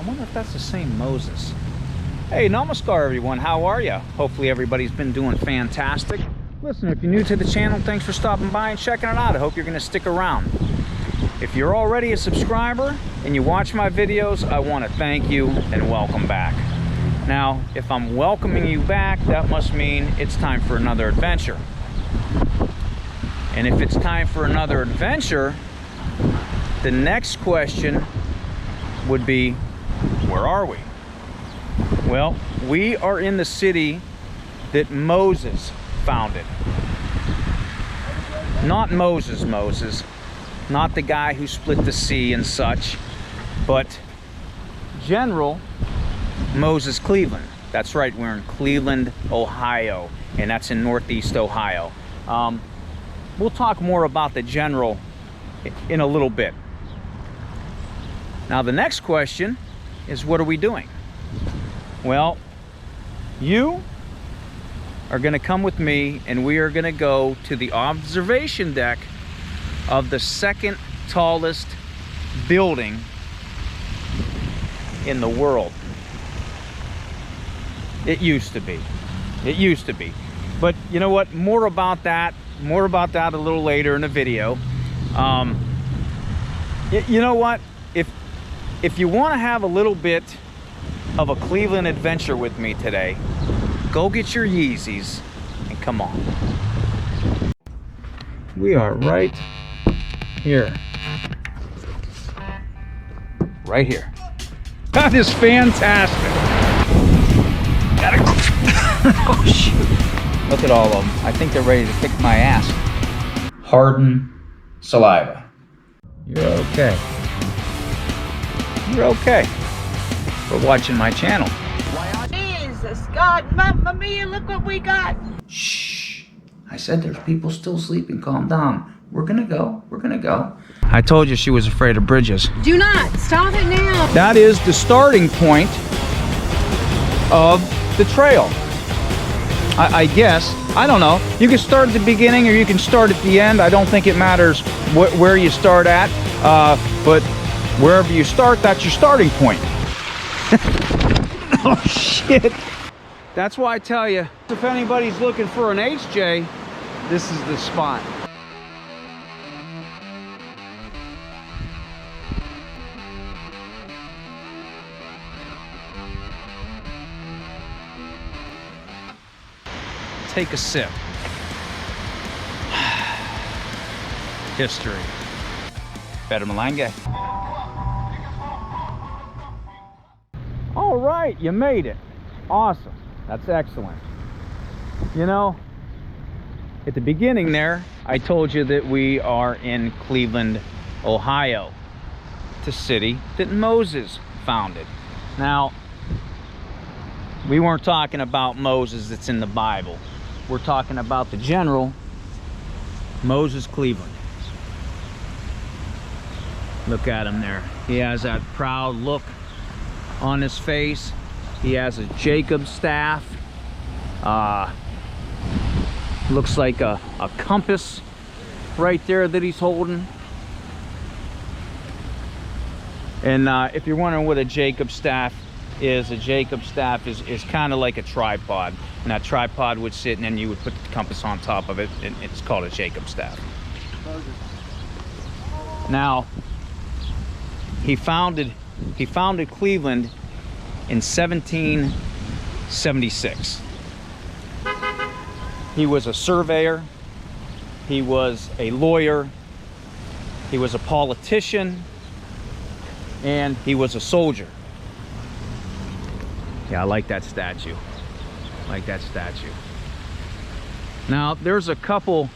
I wonder if that's the same Moses. Hey, namaskar everyone, how are you? Hopefully everybody's been doing fantastic. Listen, if you're new to the channel, thanks for stopping by and checking it out. I hope you're gonna stick around. If you're already a subscriber and you watch my videos, I want to thank you and welcome back. Now, if I'm welcoming you back, that must mean it's time for another adventure. And if it's time for another adventure, the next question would be, where are we? Well, we are in the city that Moses founded. Not Moses, not the guy who split the sea and such, but General Moses Cleaveland. That's right, we're in Cleveland, Ohio, and that's in Northeast Ohio. We'll talk more about the general in a little bit. Now the next question is, what are we doing? Well, you are going to come with me and we are going to go to the observation deck of the second tallest building in the world. It used to be. It used to be. But you know what? More about that a little later in the video. You know what? If you want to have a little bit of a Cleveland adventure with me today, go get your Yeezys and come on. We are right here. Right here. That is fantastic. Oh shoot. Look at all of them. I think they're ready to kick my ass. Harden saliva. You're okay. You're okay. For watching my channel. Jesus God, Mamma Mia, look what we got. Shh. I said there's people still sleeping. Calm down. We're gonna go. We're gonna go. I told you she was afraid of bridges. Do not. Stop it now. That is the starting point of the trail. I guess. I don't know. You can start at the beginning or you can start at the end. I don't think it matters where you start at. But wherever you start, that's your starting point. Oh shit. That's why I tell you, if anybody's looking for an HJ, this is the spot. Take a sip. History. Better Malanga. All right, you made it. Awesome. That's excellent. You know, at the beginning there, I told you that we are in Cleveland, Ohio, the city that Moses founded. Now, we weren't talking about Moses that's in the Bible. We're talking about the general, Moses Cleaveland. Look at him there. He has that proud look on his face. He has a Jacob staff. Looks like a compass right there that he's holding. And if you're wondering what a Jacob staff is, is kind of like a tripod. And that tripod would sit and then you would put the compass on top of it, and it's called a Jacob staff. Now, he founded Cleveland in 1776. He was a surveyor, he was a lawyer, he was a politician, and he was a soldier. Yeah, I like that statue. I like that statue. Now, there's a couple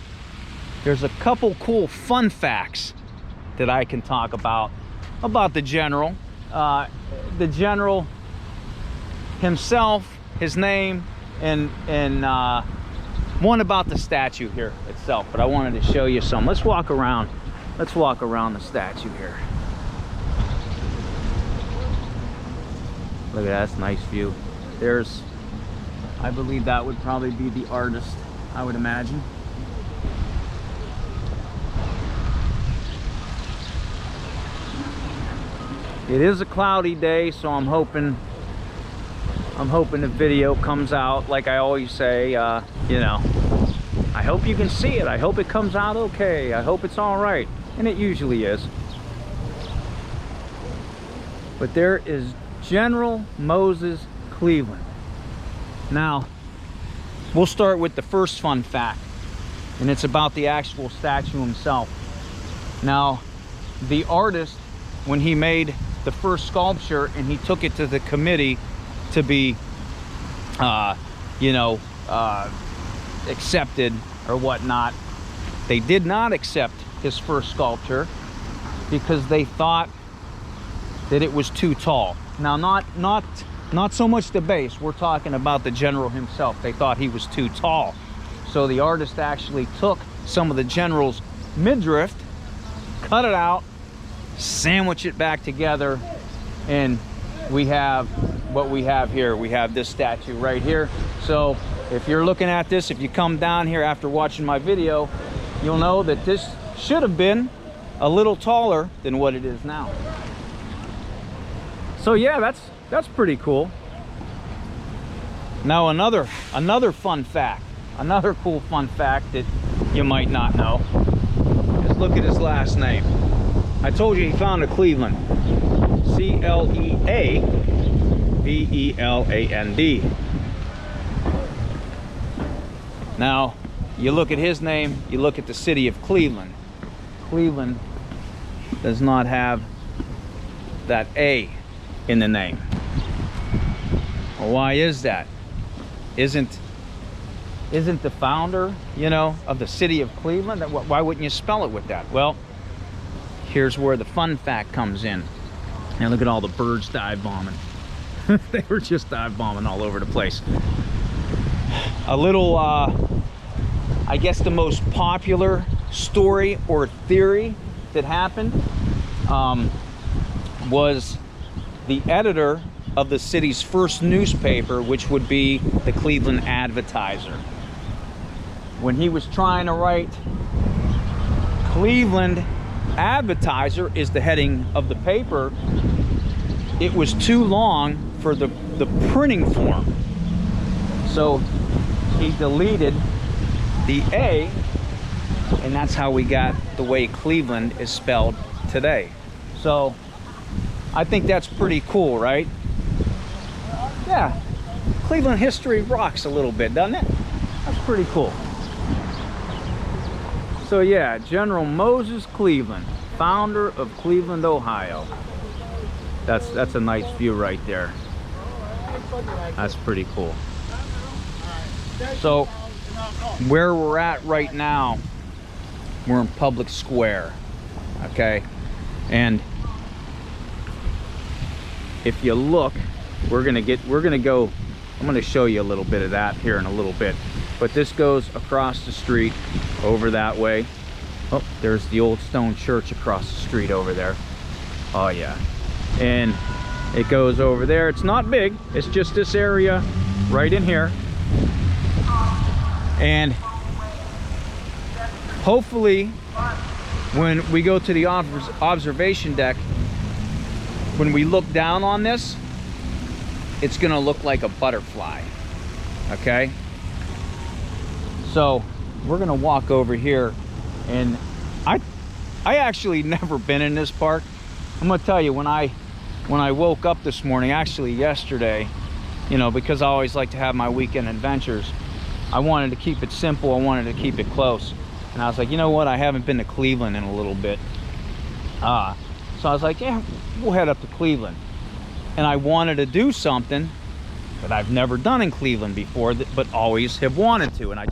cool fun facts that I can talk about the general. The general himself, his name, and one about the statue here itself. But I wanted to show you some. Let's walk around the statue here. Look at that, that's a nice view. There's, I believe that would probably be the artist, I would imagine. It is a cloudy day, so I'm hoping the video comes out like I always say. You know, I hope you can see it. I hope it comes out okay. I hope it's all right, and it usually is. But there is General Moses Cleaveland. Now, we'll start with the first fun fact, and it's about the actual statue himself. Now, the artist, when he made the first sculpture and he took it to the committee to be, you know, accepted or whatnot, they did not accept his first sculpture because they thought that it was too tall. Now, not so much the base. We're talking about the general himself. They thought he was too tall. So the artist actually took some of the general's midriff, cut it out, sandwich it back together, and we have what we have here. We have this statue right here. So if you're looking at this, if you come down here after watching my video, you'll know that this should have been a little taller than what it is now. So yeah, that's pretty cool. Now another fun fact, another cool fun fact that you might not know is look at his last name. I told you he founded Cleveland. C-L-E-A-V-E-L-A-N-D. Now, you look at his name, you look at the city of Cleveland. Cleveland does not have that A in the name. Well, why is that? Isn't the founder, you know, of the city of Cleveland? Why wouldn't you spell it with that? Well, here's where the fun fact comes in. And look at all the birds dive bombing. They were just dive bombing all over the place. A little, I guess the most popular story or theory that happened was the editor of the city's first newspaper, which would be the Cleveland Advertiser. When he was trying to write Cleveland Advertiser is the heading of the paper, it was too long for the printing form. So he deleted the A, and that's how we got the way Cleveland is spelled today. So I think that's pretty cool, right? Yeah, Cleveland history rocks a little bit, doesn't it? That's pretty cool. So yeah, General Moses Cleaveland, founder of Cleveland, Ohio. That's a nice view right there. That's pretty cool. So where we're at right now, we're in Public Square, okay? And if you look, we're gonna go, I'm gonna show you a little bit of that here in a little bit. But this goes across the street over that way. Oh, there's the old stone church across the street over there. Oh yeah. And it goes over there. It's not big, it's just this area right in here. And hopefully when we go to the observation deck, when we look down on this, it's gonna look like a butterfly, okay? So we're gonna walk over here, and I actually never been in this park. I'm gonna tell you, when I woke up this morning, actually yesterday, you know, because I always like to have my weekend adventures, I wanted to keep it simple, I wanted to keep it close. And I was like, you know what, I haven't been to Cleveland in a little bit. So I was like, yeah, we'll head up to Cleveland. And I wanted to do something that I've never done in Cleveland before, but always have wanted to, and I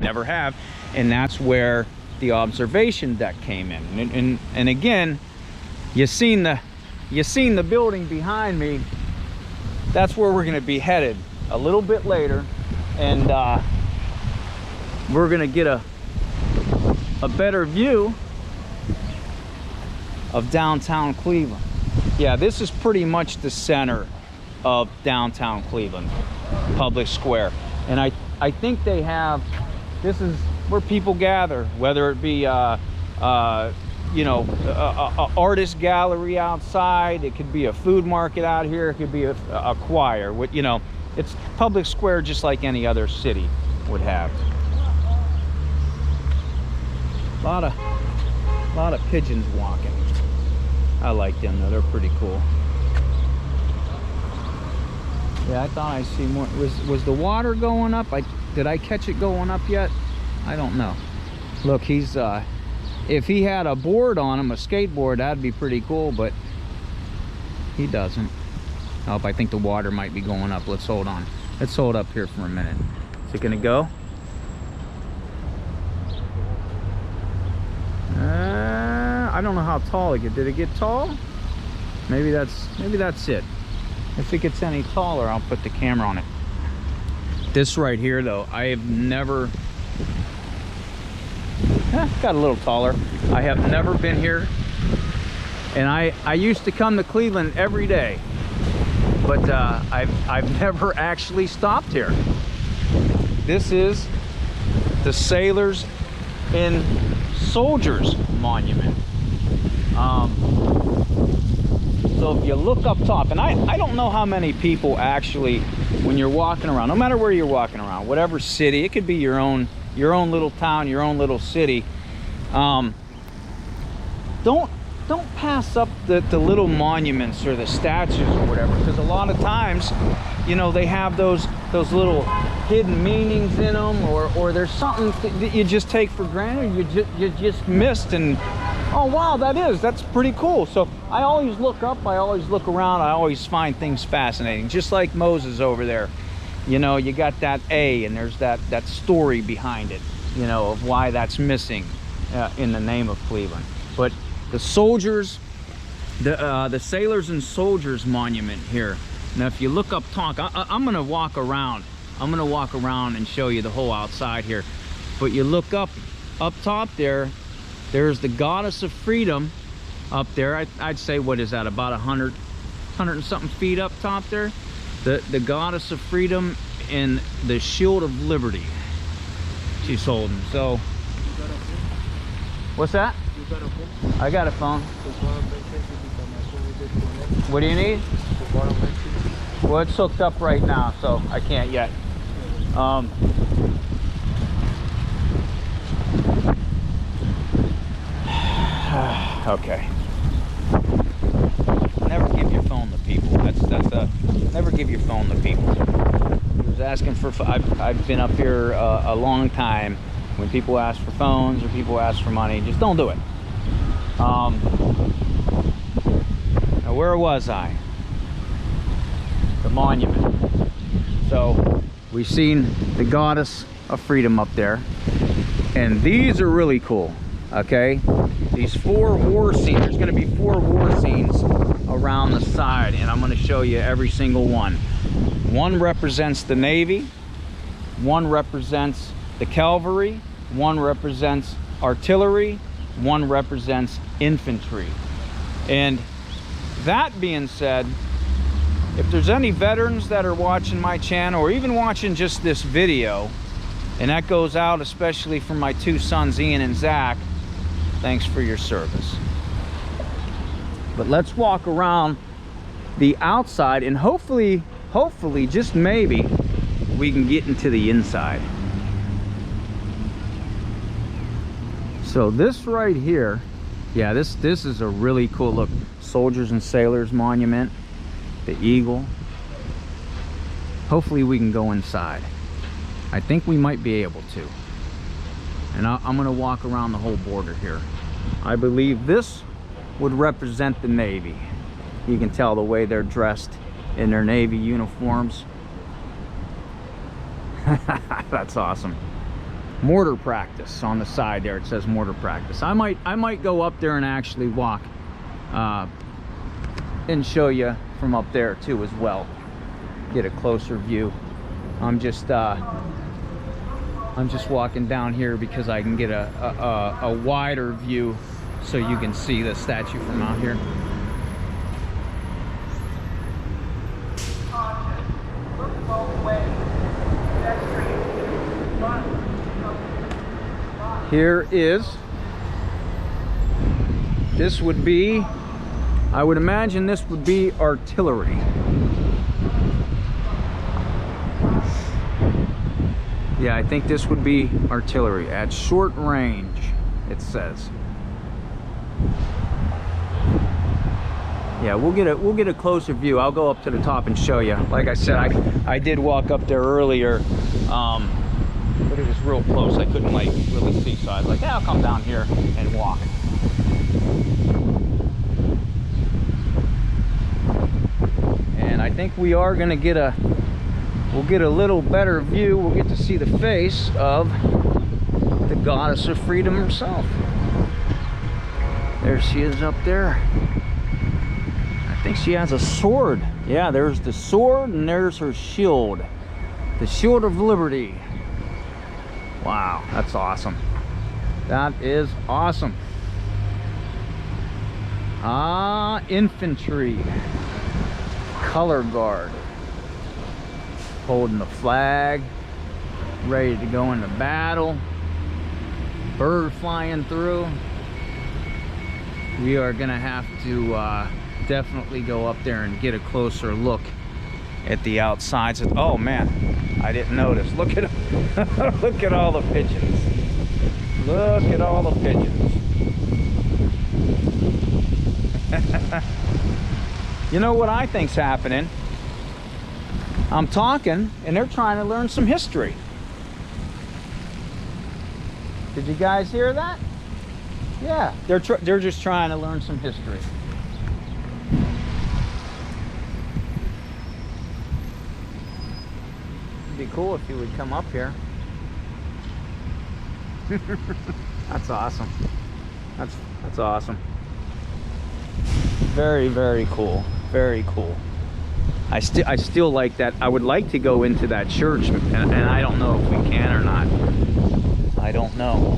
never have. And that's where the observation deck came in. And again, you seen the building behind me. That's where we're gonna be headed a little bit later, and we're gonna get a better view of downtown Cleveland. Yeah, this is pretty much the center of downtown Cleveland, Public Square. And I think they have, this is where people gather, whether it be you know, a artist gallery outside. It could be a food market out here. It could be a choir. You know, it's public square just like any other city would have. A lot of pigeons walking. I like them though. They're pretty cool. Yeah, I thought I see more. Was the water going up? Did I catch it going up yet? I don't know. Look, he's if he had a board on him, a skateboard, that'd be pretty cool, but he doesn't. Oh, I think the water might be going up. Let's hold on. Let's hold up here for a minute. Is it gonna go? I don't know how tall it get. Did it get tall? Maybe that's it. If it gets any taller, I'll put the camera on it. This right here, though, I have never. Got a little taller. I have never been here, and I used to come to Cleveland every day, but I've never actually stopped here. This is the Sailors and Soldiers Monument. So if you look up top, and I don't know how many people actually, when you're walking around, no matter where you're walking around, whatever city, it could be your own little town, your own little city. Don't pass up the little monuments or the statues or whatever, because a lot of times, you know, they have those little hidden meanings in them, or there's something that you just take for granted, you just missed, and oh wow, that's pretty cool. So I always look up, I always look around, I always find things fascinating. Just like Moses over there, you know, you got that A, and there's that story behind it, you know, of why that's missing in the name of Cleveland. But the soldiers, the Sailors and Soldiers Monument here. Now, if you look up top, I'm gonna walk around. I'm gonna walk around and show you the whole outside here. But you look up top there. There's the Goddess of Freedom up there. I'd say, what is that? About 100 and something feet up top there. The Goddess of Freedom and the Shield of Liberty she's holding. So, what's that? I got a phone. What do you need? Well, it's hooked up right now, so I can't yet. Okay. Never give your phone to people. Never give your phone to people. He was asking for. I've been up here a long time. When people ask for phones or people ask for money, just don't do it. Now, where was I? The monument. So we've seen the Goddess of Freedom up there, and these are really cool. Okay, these 4 war scenes. There's going to be 4 war scenes around the side, and I'm going to show you every single one. One represents the Navy, one represents the cavalry, one represents artillery, one represents infantry. And that being said, if there's any veterans that are watching my channel or even watching just this video, and that goes out especially for my 2 sons, Ian and Zach, thanks for your service. But let's walk around the outside, and hopefully, just maybe, we can get into the inside. So this right here, yeah, this is a really cool look. Soldiers and Sailors Monument, the eagle. Hopefully we can go inside. I think we might be able to. And I'm gonna walk around the whole border here. I believe this would represent the Navy. You can tell the way they're dressed in their Navy uniforms. That's awesome. Mortar practice on the side there. It says mortar practice. I might go up there and actually walk and show you from up there too as well. Get a closer view. I'm just walking down here because I can get a wider view so you can see the statue from out here. Here is This would be, I would imagine this would be artillery. Yeah, I think this would be artillery at short range, it says. Yeah, we'll get a closer view. I'll go up to the top and show you. Like I said, I did walk up there earlier, but it was real close. I couldn't like really see, so I was like, yeah, I'll come down here and walk. And I think we are gonna get we'll get a little better view. We'll get to see the face of the goddess of freedom herself. There she is up there. I think she has a sword. Yeah, there's the sword and there's her shield. The shield of liberty. Wow, that's awesome. That is awesome. Ah, infantry. Color guard. Holding the flag. Ready to go into battle. Bird flying through. We are gonna have to definitely go up there and get a closer look at the outsides. Oh man, I didn't notice. Look at look at all the pigeons. Look at all the pigeons. You know what I think's happening? I'm talking and they're trying to learn some history. Did you guys hear that? Yeah, they're just trying to learn some history. It'd be cool if you would come up here. That's awesome. That's awesome. Very, very cool. Very cool. I still like that. I would like to go into that church, and I don't know if we can or not. I don't know.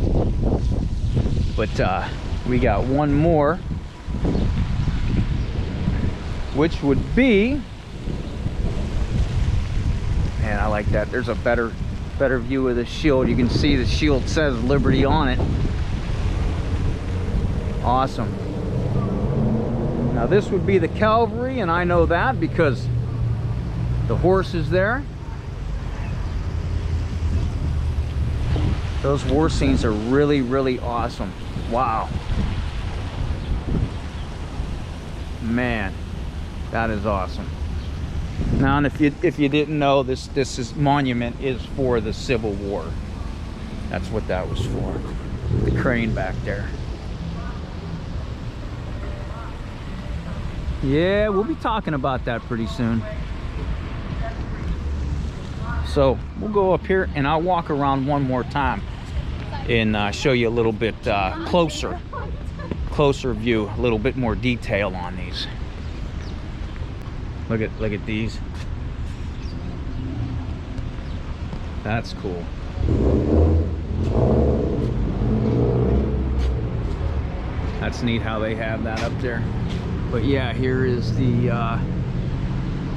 But we got one more, which would be, man, I like that. There's a better view of the shield. You can see the shield says liberty on it. Awesome. Now this would be the cavalry, and I know that because the horse is there. Those war scenes are really, really awesome. Wow. Man, that is awesome. Now, and if you didn't know, this monument is for the Civil War. That's what that was for. The crane back there. Yeah, we'll be talking about that pretty soon. So we'll go up here and I'll walk around one more time and show you a little bit closer view, a little bit more detail on these. Look at these. That's cool. That's neat how they have that up there. But yeah, here is the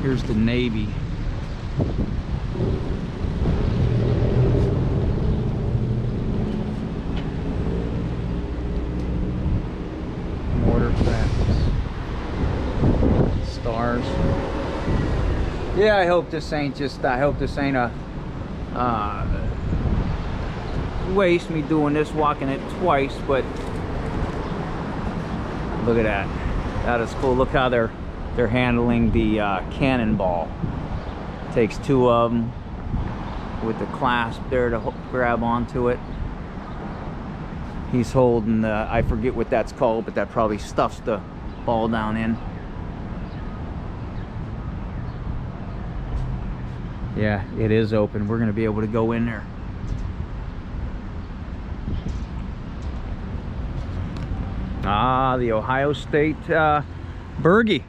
here's the Navy. Mortar crafts. Stars. Yeah, I hope this ain't a waste me doing this, walking it twice, but look at that. That is cool. Look how they're handling the cannonball. Takes two of them with the clasp there to grab onto it. He's holding the, I forget what that's called, but that probably stuffs the ball down in. Yeah, it is open. We're gonna be able to go in there. Ah, the Ohio State Burgie.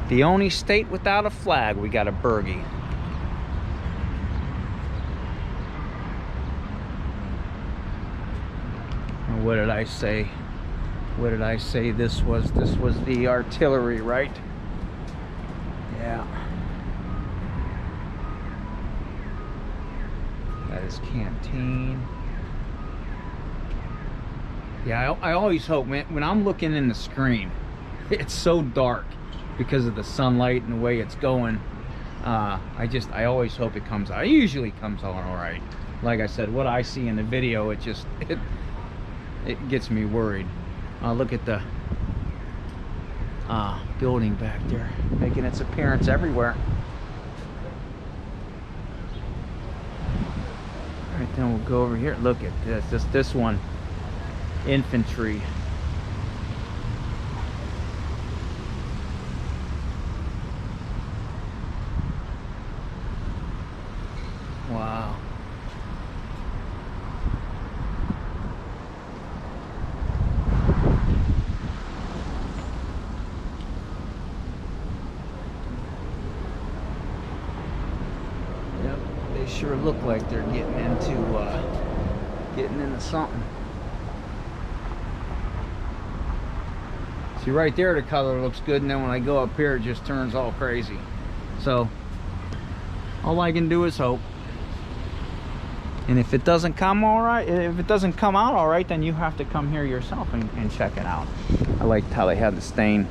The only state without a flag, we got a Burgie. And what did I say? What did I say this was? This was the artillery, right? Yeah. That is canteen. Yeah, I always hope, man, when I'm looking in the screen, it's so dark because of the sunlight and the way it's going. I always hope it comes out. It usually comes out all right. Like I said, what I see in the video, it gets me worried. Look at the building back there, making its appearance everywhere. All right, then we'll go over here. Look at this. This one, infantry. Wow. Yep, they sure look like they're getting into something. See, right there the color looks good, and then when I go up here it just turns all crazy. So all I can do is hope. And if it doesn't come all right, if it doesn't come out all right, then you have to come here yourself and check it out. I liked how they had the stained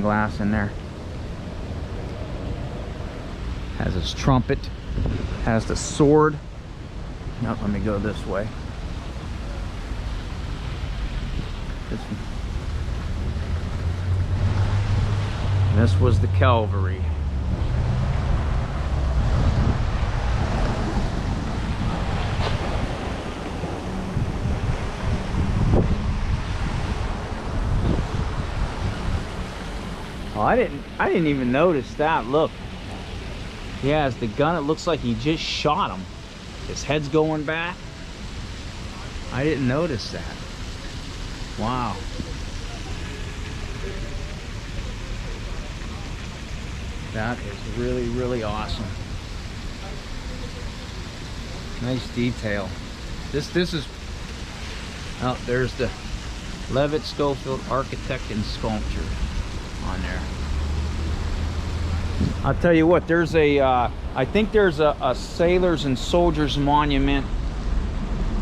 glass in there. Has his trumpet, has the sword. Now let me go this way. This was the cavalry. Oh, I didn't even notice that. Look, he has the gun. It looks like he just shot him. His head's going back. I didn't notice that. Wow. That is really, really awesome. Nice detail. This is, oh, there's the Levitt Schofield Architect and Sculpture on there. I'll tell you what, there's a I think there's a Sailors and Soldiers Monument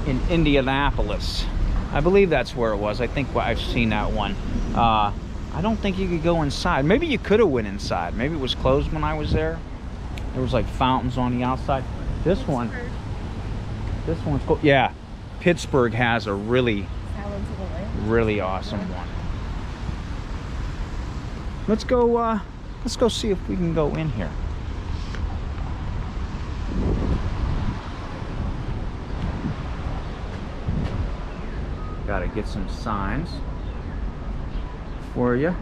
in Indianapolis. I believe that's where it was. I think I've seen that one. I don't think you could go inside. Maybe you could have went inside. Maybe it was closed when I was there. There was like fountains on the outside. This one's cool. Yeah, Pittsburgh has a really awesome one. Let's go see if we can go in here. Gotta get some signs for you.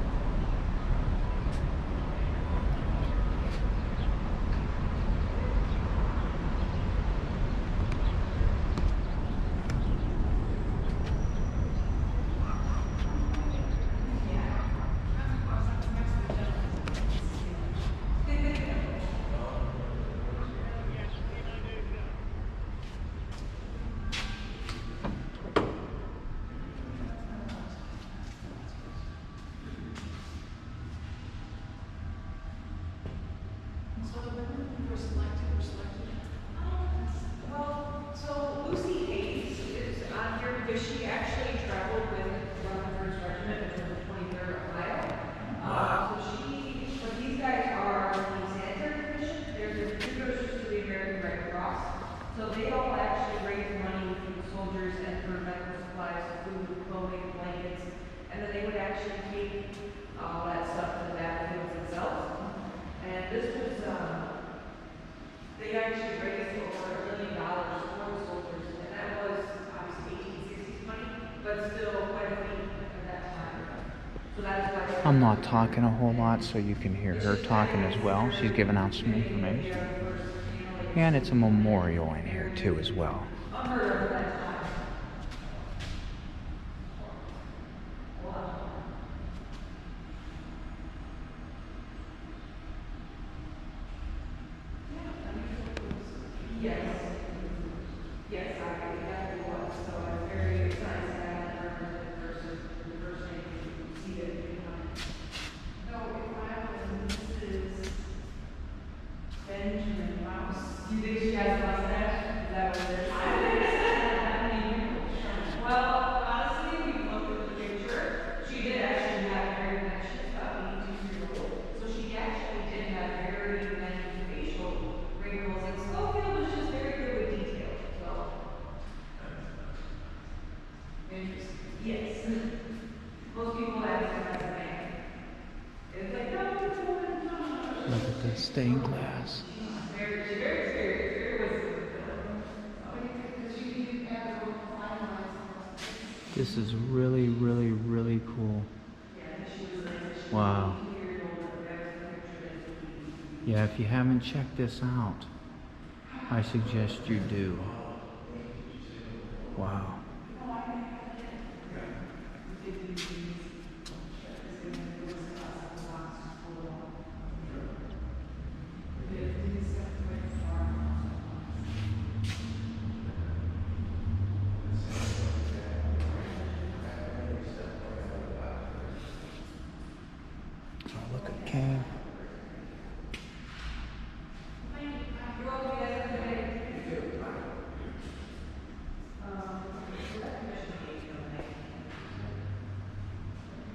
I'm not talking a whole lot, so you can hear her talking as well. She's giving out some information. And it's a memorial in here too as well. Look at this stained glass. This is really, really, really cool. Wow. Yeah, if you haven't checked this out, I suggest you do. Wow. Oh, look at Cam.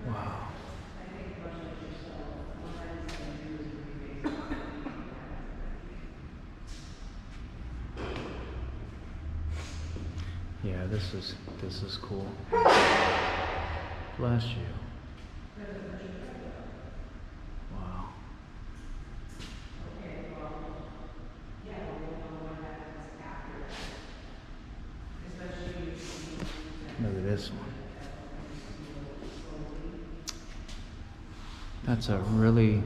Wow. Yeah, this is cool. Bless you. Wow. Look at this one. That's a really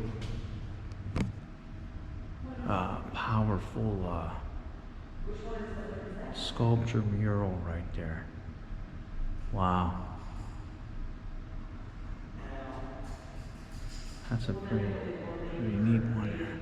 powerful sculpture mural right there. Wow. That's a pretty neat one there.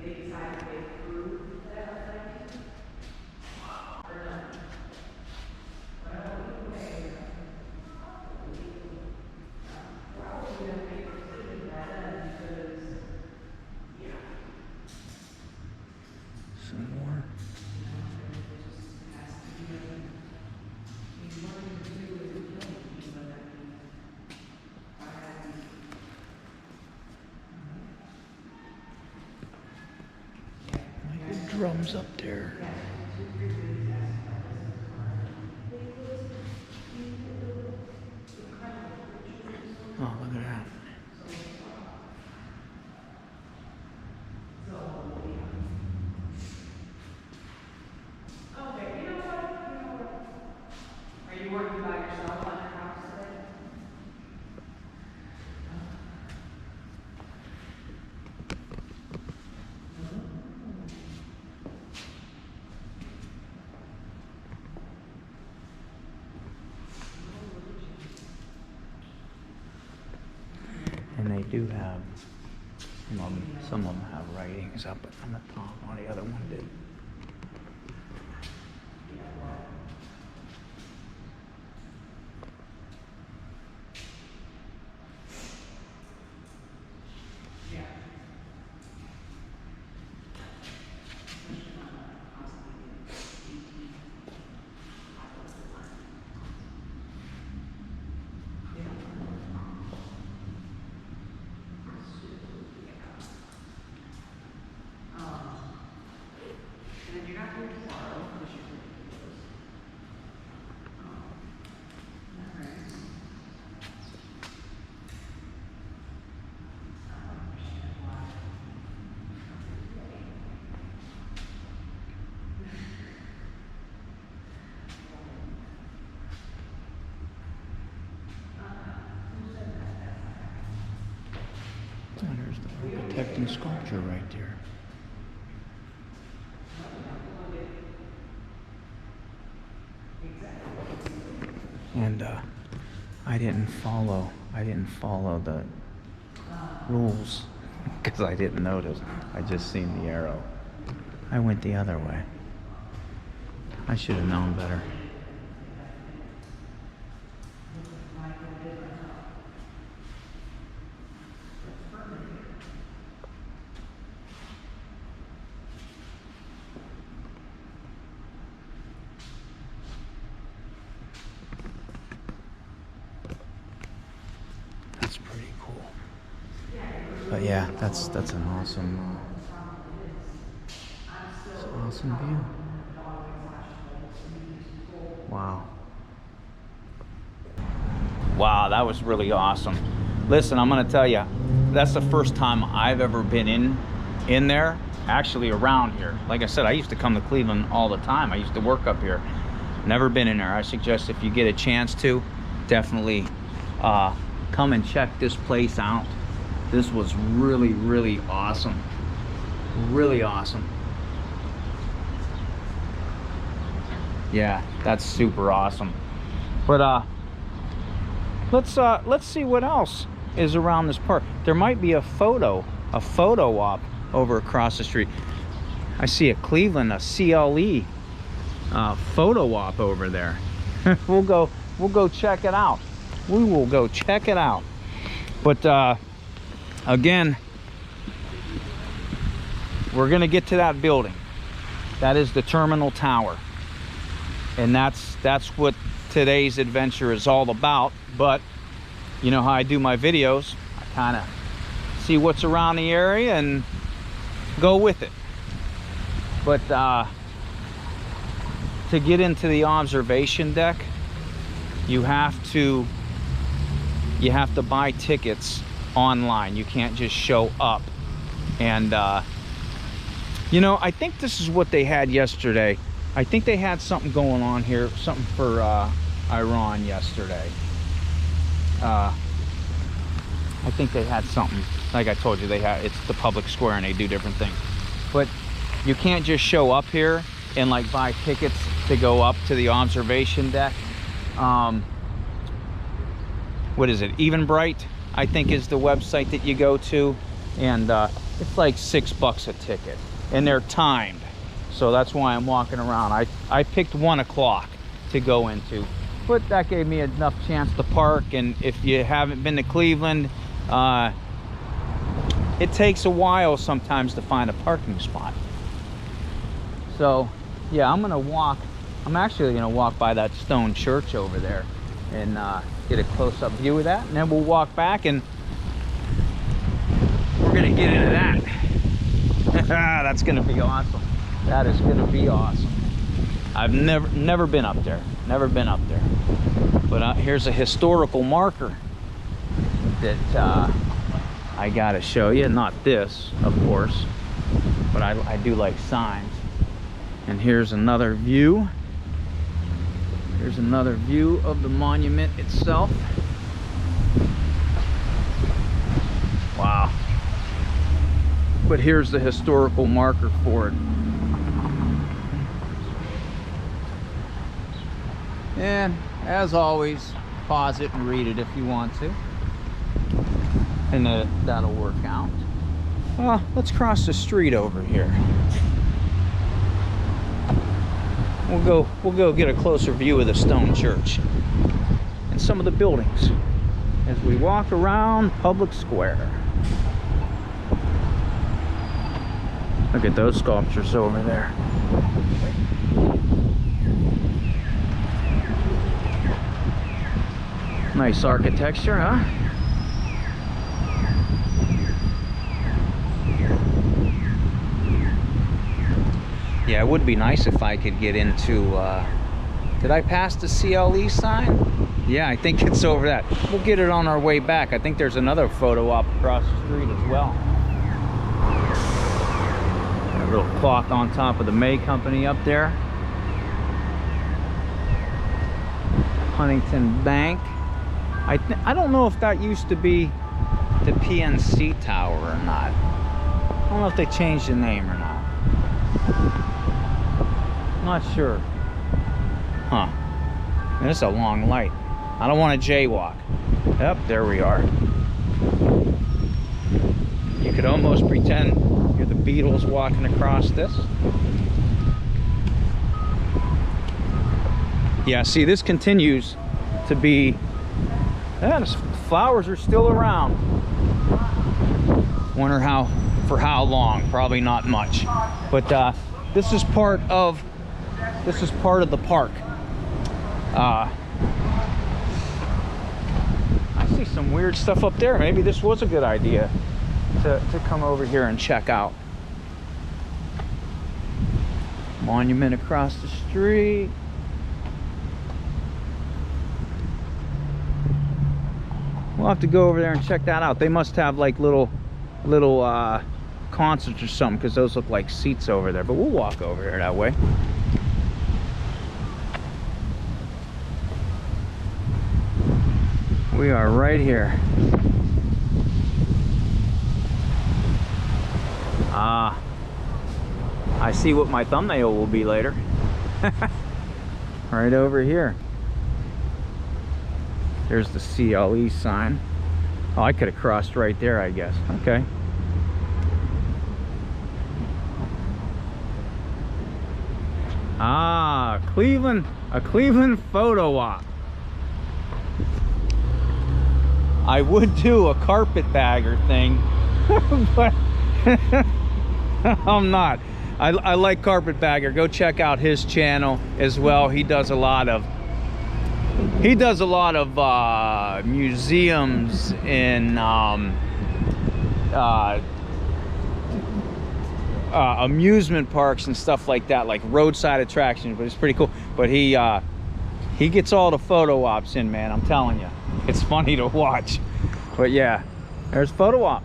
Some more. Like drums up there. Oh, look at that. Are you working by yourself on your house today? And they do have, some of them have writings up on the top, while the other one did. And then you're not here tomorrow because you're doing all right. Oh, there's the architect and sculpture right there. And I didn't follow the rules because I didn't notice. I just seen the arrow. I went the other way. I should have known better. That's pretty cool. But yeah, that's an awesome, it's an awesome view. Wow. Wow, that was really awesome. Listen, I'm gonna tell you, that's the first time I've ever been in in there, actually around here. Like I said, I used to come to Cleveland all the time. I used to work up here. Never been in there. I suggest if you get a chance to, definitely come and check this place out. This was really, really awesome. Really awesome. Yeah, that's super awesome. But let's see what else is around this park. There might be a photo op over across the street. I see a Cleveland, a CLE photo op over there. We'll go check it out. We will go check it out. But again, we're gonna get to that building. That is the terminal tower, and that's what today's adventure is all about. But you know how I do my videos, I kind of see what's around the area and go with it. But to get into the observation deck, you have to buy tickets online. You can't just show up. And you know, I think this is what they had yesterday. I think they had something going on here, something for Iran yesterday. I think they had something, like I told you, it's the public square and they do different things. But you can't just show up here and like buy tickets to go up to the observation deck. What is it? Eventbrite, I think, is the website that you go to, and it's like $6 a ticket, and they're timed. So that's why I'm walking around. I picked 1 o'clock to go into, but that gave me enough chance to park. And if you haven't been to Cleveland, it takes a while sometimes to find a parking spot. So yeah, I'm actually gonna walk by that stone church over there and get a close-up view of that, and then we'll walk back and we're gonna get into that. That's gonna be awesome. That is gonna be awesome. I've never been up there. Never been up there. But here's a historical marker that I gotta show you. Not this, of course, but I do like signs. And here's another view. Here's another view of the monument itself. Wow. But here's the historical marker for it. And as always, pause it and read it if you want to. And that'll work out. Let's cross the street over here. We'll go get a closer view of the stone church and some of the buildings as we walk around Public Square. Look at those sculptures over there. Nice architecture, huh? Yeah, it would be nice if I could get into, did I pass the CLE sign? Yeah, I think it's over that. We'll get it on our way back. I think there's another photo op across the street as well. Got a little clock on top of the May Company up there. Huntington Bank. I don't know if that used to be the PNC Tower or not. I don't know if they changed the name or not. Not sure. Huh. Man, this is a long light. I don't want to jaywalk. Yep, there we are. You could almost pretend you're the Beatles walking across this. Yeah, see, this continues to be... Yeah, the flowers are still around. Wonder for how long. Probably not much. But this is part of the park. I see some weird stuff up there. Maybe this was a good idea to come over here and check out. Monument across the street. We'll have to go over there and check that out. They must have like little concerts or something, because those look like seats over there. But we'll walk over here that way. We are right here. I see what my thumbnail will be later. Right over here. There's the CLE sign. Oh, I could have crossed right there, I guess. Okay. Cleveland, a Cleveland photo op. I would do a carpetbagger thing, but I'm not. I like Carpetbagger. Go check out his channel as well. He does a lot of museums and amusement parks and stuff like that, like roadside attractions. But it's pretty cool. But he gets all the photo ops in, man. I'm telling you, it's funny to watch. But yeah, there's photo op.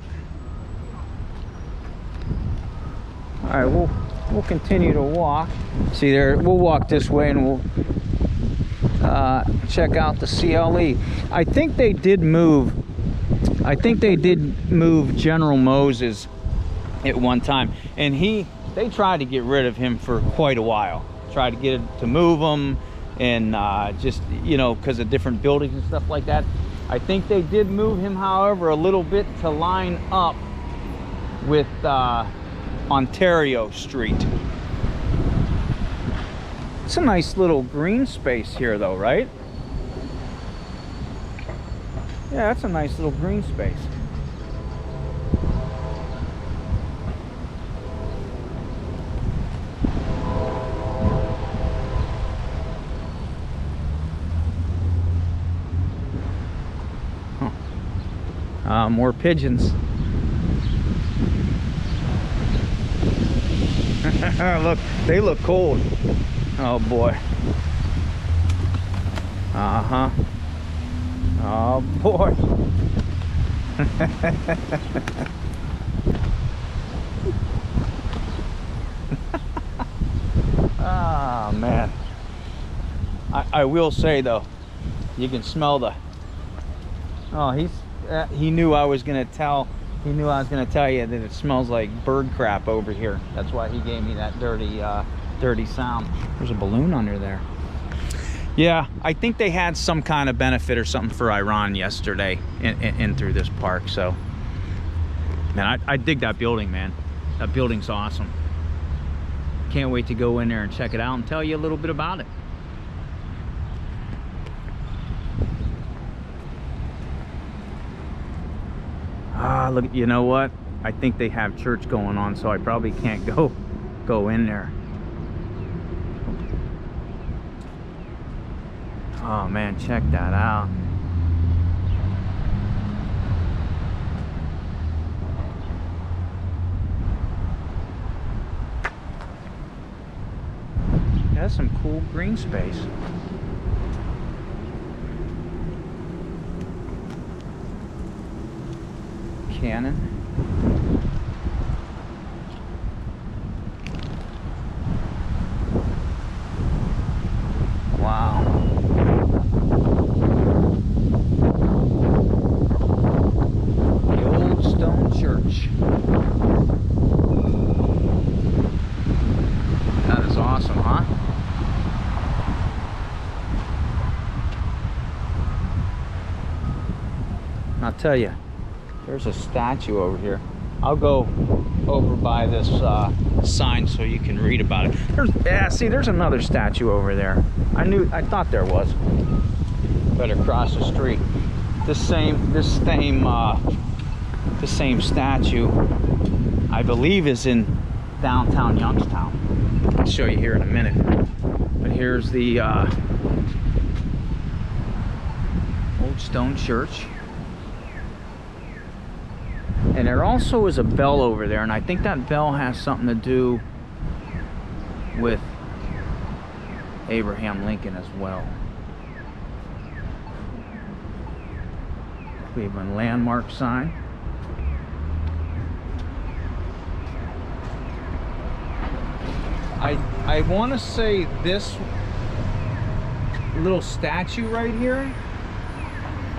All right, we'll continue to walk. See there, we'll walk this way and we'll check out the CLE. I think they did move General Moses at one time, and they tried to get rid of him for quite a while. Tried to get it to move him, and just, you know, because of different buildings and stuff like that. I think they did move him, however, a little bit to line up with Ontario Street. It's a nice little green space here though, right? Yeah, that's a nice little green space. Huh. More pigeons. Look, they look cold. Oh boy. Uh-huh. Oh boy. Ah, man. I will say though, you can smell the... Oh, he knew I was gonna tell. He knew I was gonna tell you that it smells like bird crap over here. That's why he gave me that dirty sound. There's a balloon under there. Yeah, I think they had some kind of benefit or something for Iran yesterday in through this park. So, man, I dig that building, man. That building's awesome. Can't wait to go in there and check it out and tell you a little bit about it. Look, you know what? I think they have church going on, so I probably can't go in there. Oh man, check that out. That's some cool green space. Cannon. Wow. The old stone church. That is awesome, huh? I'll tell you. There's a statue over here. I'll go over by this sign so you can read about it. See, there's another statue over there. I thought there was. Better cross the street. This same statue, I believe, is in downtown Youngstown. I'll show you here in a minute. But here's the old stone church. And there also is a bell over there, and I think that bell has something to do with Abraham Lincoln as well. Cleveland landmark sign. I want to say this little statue right here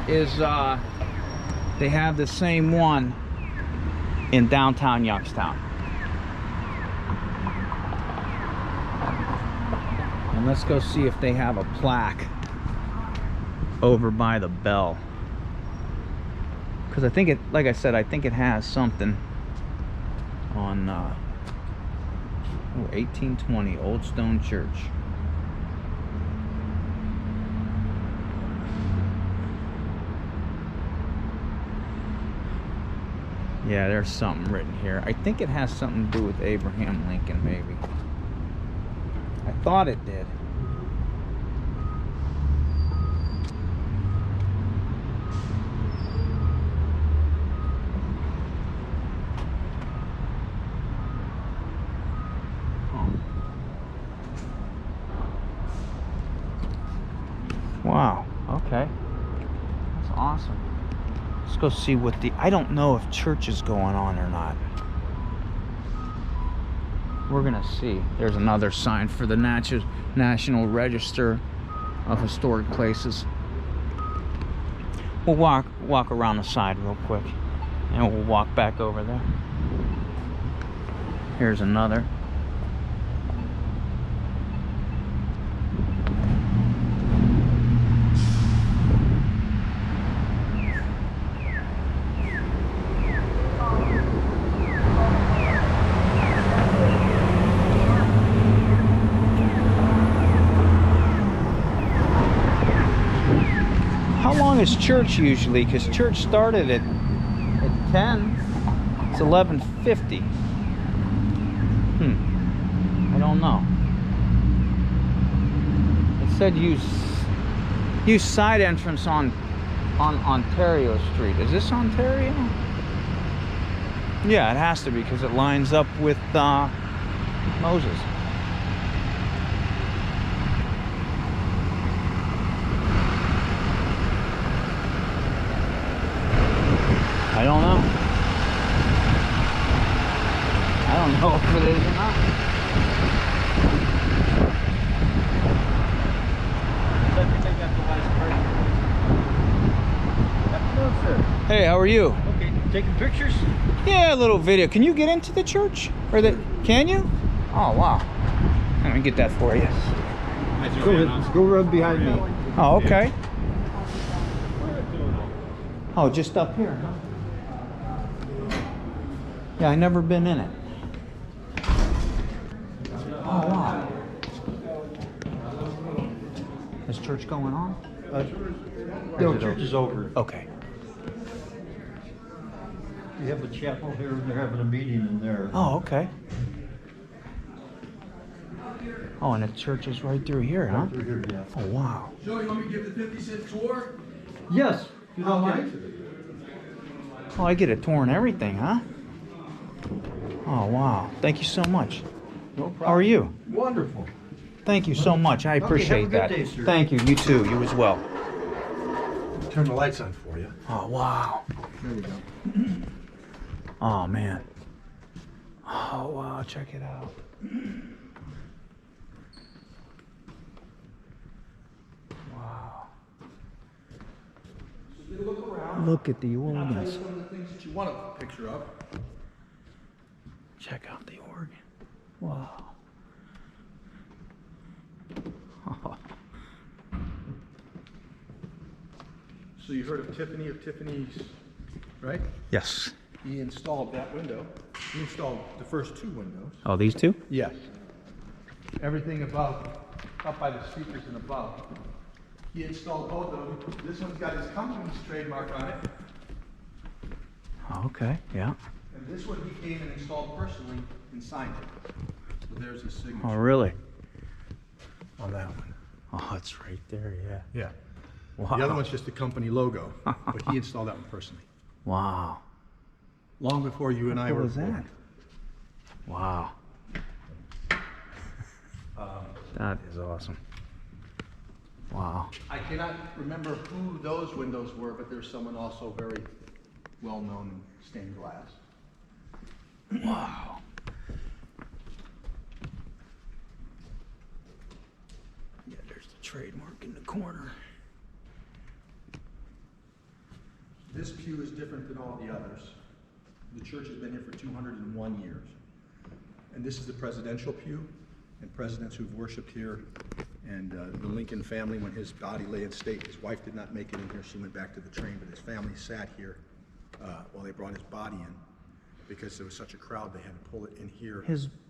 is they have the same one in downtown Youngstown. And let's go see if they have a plaque over by the bell, because I think it, like I said, I think it has something on 1820 Old Stone Church. Yeah, there's something written here. I think it has something to do with Abraham Lincoln, maybe. I thought it did. Wow, okay. That's awesome. Let's go see what the... I don't know if church is going on or not. We're gonna see. There's another sign for the National Register of Historic Places. We'll walk around the side real quick, and we'll walk back over there. Here's another. How long is church usually? Because church started at 10. It's 11:50. I don't know. It said use side entrance on Ontario Street. Is this Ontario? Yeah, it has to be, because it lines up with Moses. I don't know. I don't know if it is or not. Afternoon, sir. Hey, how are you? Okay, taking pictures? Yeah, a little video. Can you get into the church? Or can you? Oh, wow. Let me get that for you. Go run behind me. Oh, okay. Oh, just up here, huh? Yeah, I never been in it. Oh, wow. Is church going on? No, church is over. Okay. We have a chapel here, and they're having a meeting in there. Oh, okay. Oh, and the church is right through here, huh? Through here, yeah. Oh, wow. Joe, you want me to give the 50-cent tour? Yes, you don't mind? Oh, I get a tour and everything, huh? Oh, wow. Thank you so much. No problem. How are you? Wonderful. Thank you so much. I appreciate have a good that. day, sir. Thank you. You too. You as well. Turn the lights on for you. Oh, wow. There we go. Oh, man. Oh, wow. Check it out. Wow. Look around. Look at the I'll tell you organs. some of the things that you want a picture of. Check out the organ. Wow. So you heard of Tiffany of Tiffany's, right? Yes. He installed that window. He installed the first two windows. Oh, these two? Yes. Everything above, up by the speakers and above. He installed both of them. This one's got his company's trademark on it. Oh, okay. Yeah. And this one he came and installed personally and signed it. So there's his signature Oh, really? on that one. Oh, it's right there. Yeah. Yeah. Wow. The other one's just the company logo, but he installed that one personally. Wow. Long before you and I What were was that? born. Wow. That is awesome. Wow. I cannot remember who those windows were, but there's someone also very well known in stained glass. Wow. trademark in the corner. This pew is different than all the others. The church has been here for 201 years. And this is the presidential pew, and presidents who've worshiped here. And the Lincoln family, when his body lay in state, his wife did not make it in here. She went back to the train, but his family sat here while they brought his body in. Because there was such a crowd, they had to pull it in here.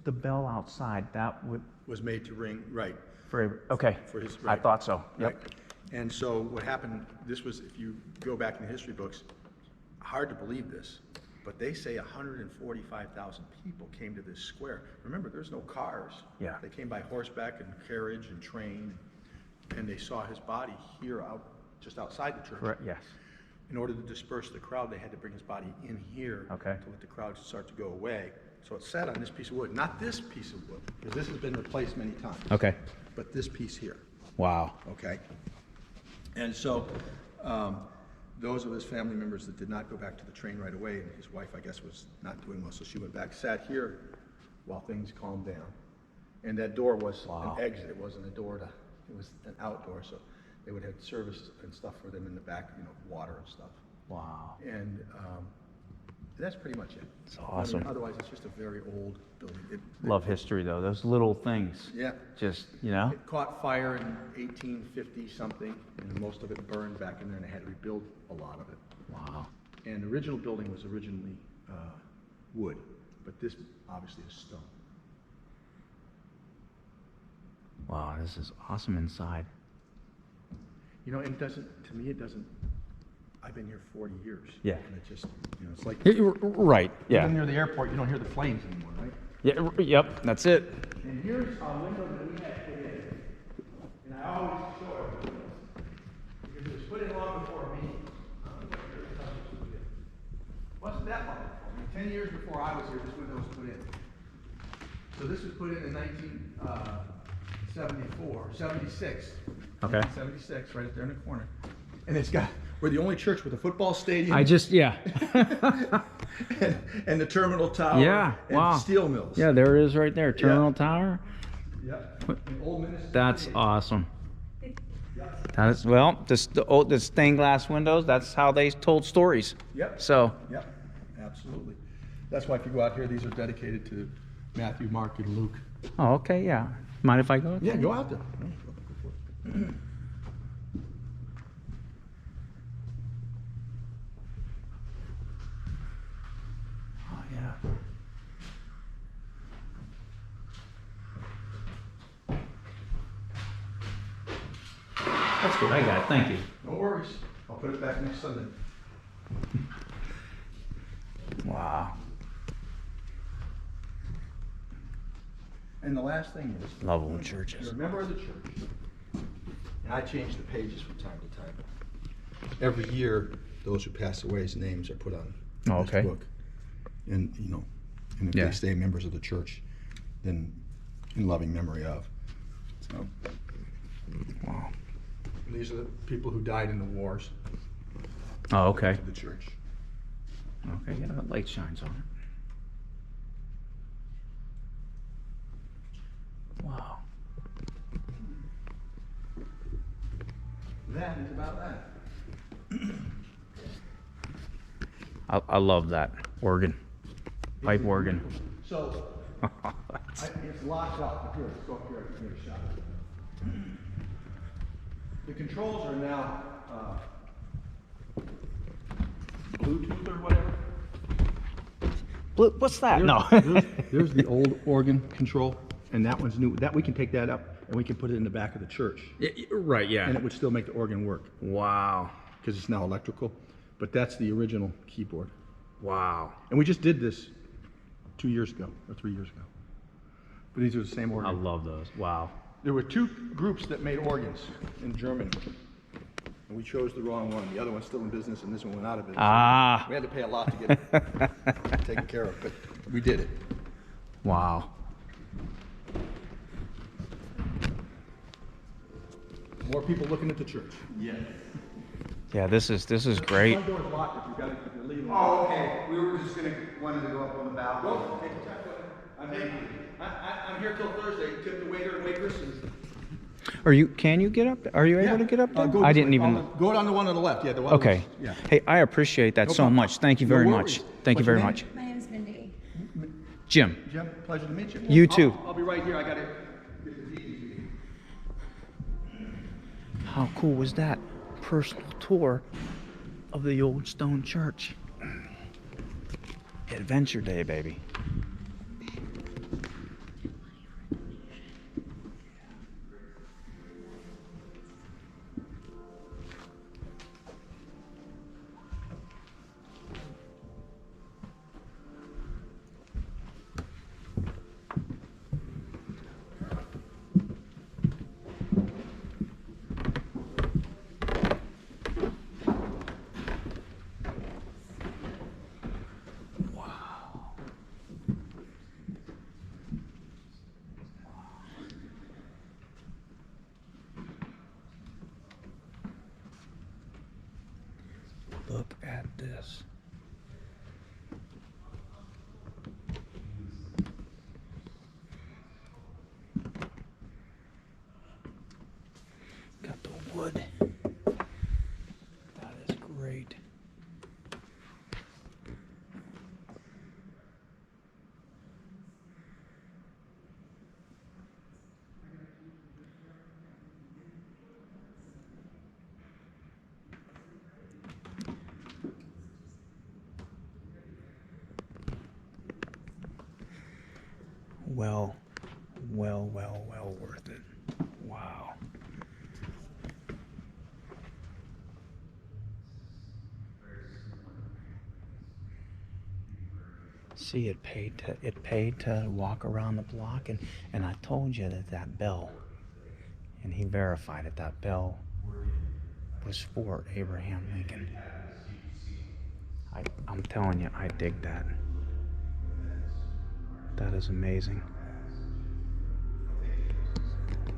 The bell outside, that would... Was made to ring, right. Okay, For his, I right. thought so, yep. Right. And so what happened, this was, if you go back in the history books, hard to believe this, but they say 145,000 people came to this square. Remember, there's no cars. Yeah. They came by horseback and carriage and train, and they saw his body here just outside the church. Correct, yes. In order to disperse the crowd, they had to bring his body in here Okay. to let the crowd start to go away. So it sat on this piece of wood, not this piece of wood, because this has been replaced many times. Okay. But this piece here, Wow. okay? And so those of his family members that did not go back to the train right away, and his wife, I guess, was not doing well, so she went back, sat here while things calmed down. And that door was Wow. an exit. It wasn't a door to, it was an outdoor, so they would have service and stuff for them in the back, you know, water and stuff. Wow. And that's pretty much it. It's awesome. I mean, otherwise, it's just a very old building. Love history though, those little things. Yeah. Just, you know? It caught fire in 1850 something, and most of it burned back in there, and they had to rebuild a lot of it. Wow. And the original building was originally wood, but this obviously is stone. Wow, this is awesome inside. You know, it doesn't, to me, it doesn't, I've been here 40 years. Yeah. And it just, you know, it's like, Right, yeah. even near the airport, you don't hear the planes anymore, right? Yeah, yep, that's it. And here's a window that we had put in. And I always show it because it was put in long before me. Wasn't that long before me? 10 years before I was here, this window was put in. So this was put in 1974, 76. Okay. 76, right up there in the corner. And it's got, we're the only church with a football stadium. Yeah. and the terminal tower. Yeah, and wow. steel mills. Yeah, there it is right there, Terminal Tower. Yep. And old Minnesota That's Stadium. awesome. That is, well, the stained glass windows, that's how they told stories. Yep. So, Yep, absolutely. That's why if you go out here, these are dedicated to Matthew, Mark, and Luke. oh, okay, yeah. Mind if I go? Yeah, go out there. Oh, yeah. That's good, I got it, thank you. No worries. I'll put it back next Sunday. Wow. And the last thing is, Love old you're churches. a member of the church, and I change the pages from time to time. Every year, those who pass away's names are put on Oh, this okay. book. And, you know, and if Yeah. they stay members of the church, then in loving memory of. So, Wow. these are the people who died in the wars. Oh, okay. of the church. Okay, yeah, that light shines on it. Wow. That is about that. I love that organ, pipe organ. So, it's locked up. Here, let's go up here. I can get a shot of it. The controls are now Bluetooth or whatever. What's that? No. There's the old organ control, and that one's new. That we can take that up and we can put it in the back of the church, Right, yeah. and it would still make the organ work Wow. because it's now electrical. But that's the original keyboard, Wow. and we just did this 2 years ago or 3 years ago. But these are the same I organ. love those. Wow. There were two groups that made organs in Germany, and we chose the wrong one. The other one's still in business, and this one went out of business. Ah. We had to pay a lot to get it taken care of, but we did it. Wow. More people looking at the church. Yeah. Yeah, this is great. Front door's locked if you're leaving. Oh, okay. We were just wanted to go up on the balcony. Go, take your time. I'm here till Thursday. Tip the waiter and waitress and Can you get up? Are you able to get up there? Go I this didn't way. even. Go down the one on the left. Yeah, the one. Okay. Yeah. Hey, I appreciate that No so problem. much. Thank you No very worries. much. Thank you What's your very name? much. My name's Mindy. Jim. Jim, pleasure to meet you. You too. I'll be right here. I got to get the deed. How cool was that? Personal tour of the old stone church. Adventure day, baby. Look at this. Got the wood. That is great. Well worth it. Wow. See, it paid to walk around the block, and I told you that bell, and he verified it. That bell was for Abraham Lincoln. I'm telling you, I dig that. That is amazing.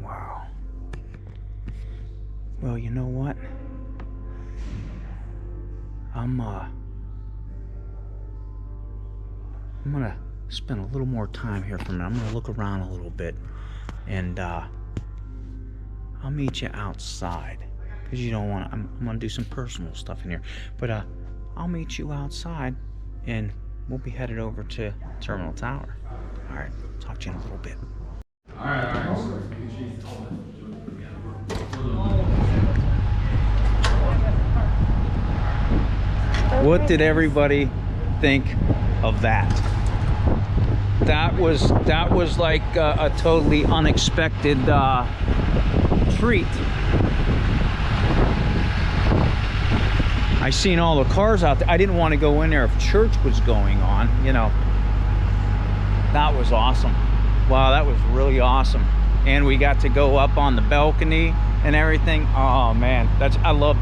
Wow. Well, you know what? I'm gonna spend a little more time here for a minute. I'm gonna look around a little bit, and I'll meet you outside, because you don't want. I'm gonna do some personal stuff in here, but I'll meet you outside, and we'll be headed over to Terminal Tower. All right, talk to you in a little bit. What did everybody think of that? That was like a totally unexpected treat. I seen all the cars out there. I didn't want to go in there if church was going on, you know. That was awesome. Wow, that was really awesome. And we got to go up on the balcony and everything. Oh man, I love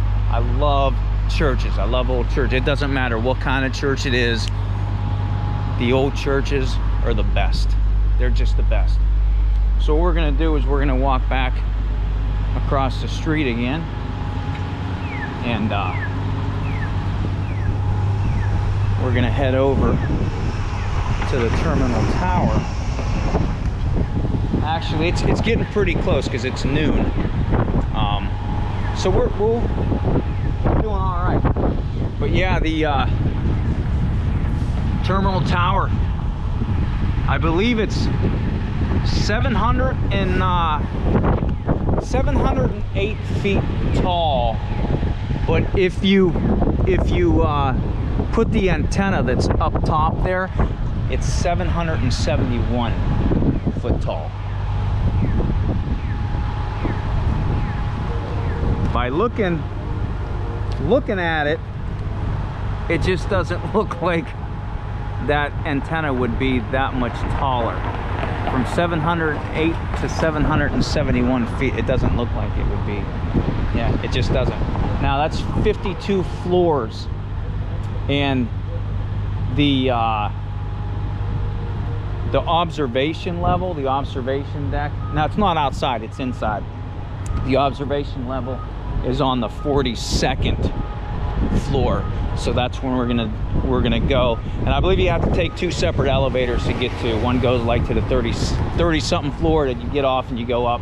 churches. I love old church. It doesn't matter what kind of church it is. The old churches are the best. They're just the best. So what we're gonna do is we're gonna walk back across the street again, and we're gonna head over to the Terminal Tower. Actually, it's getting pretty close because it's noon. So we're doing all right. But yeah, the Terminal Tower, I believe it's 708 feet tall. But if you put the antenna that's up top there, it's 771 foot tall. By looking at it, it just doesn't look like that antenna would be that much taller. From 708 to 771 feet, it doesn't look like it would be. Yeah, it just doesn't. Now that's 52 floors, and the observation level, the observation deck. Now it's not outside; it's inside. The observation level is on the 42nd floor, so that's when we're gonna go. And I believe you have to take two separate elevators to get to. One goes like to the 30 something floor that you get off and you go up,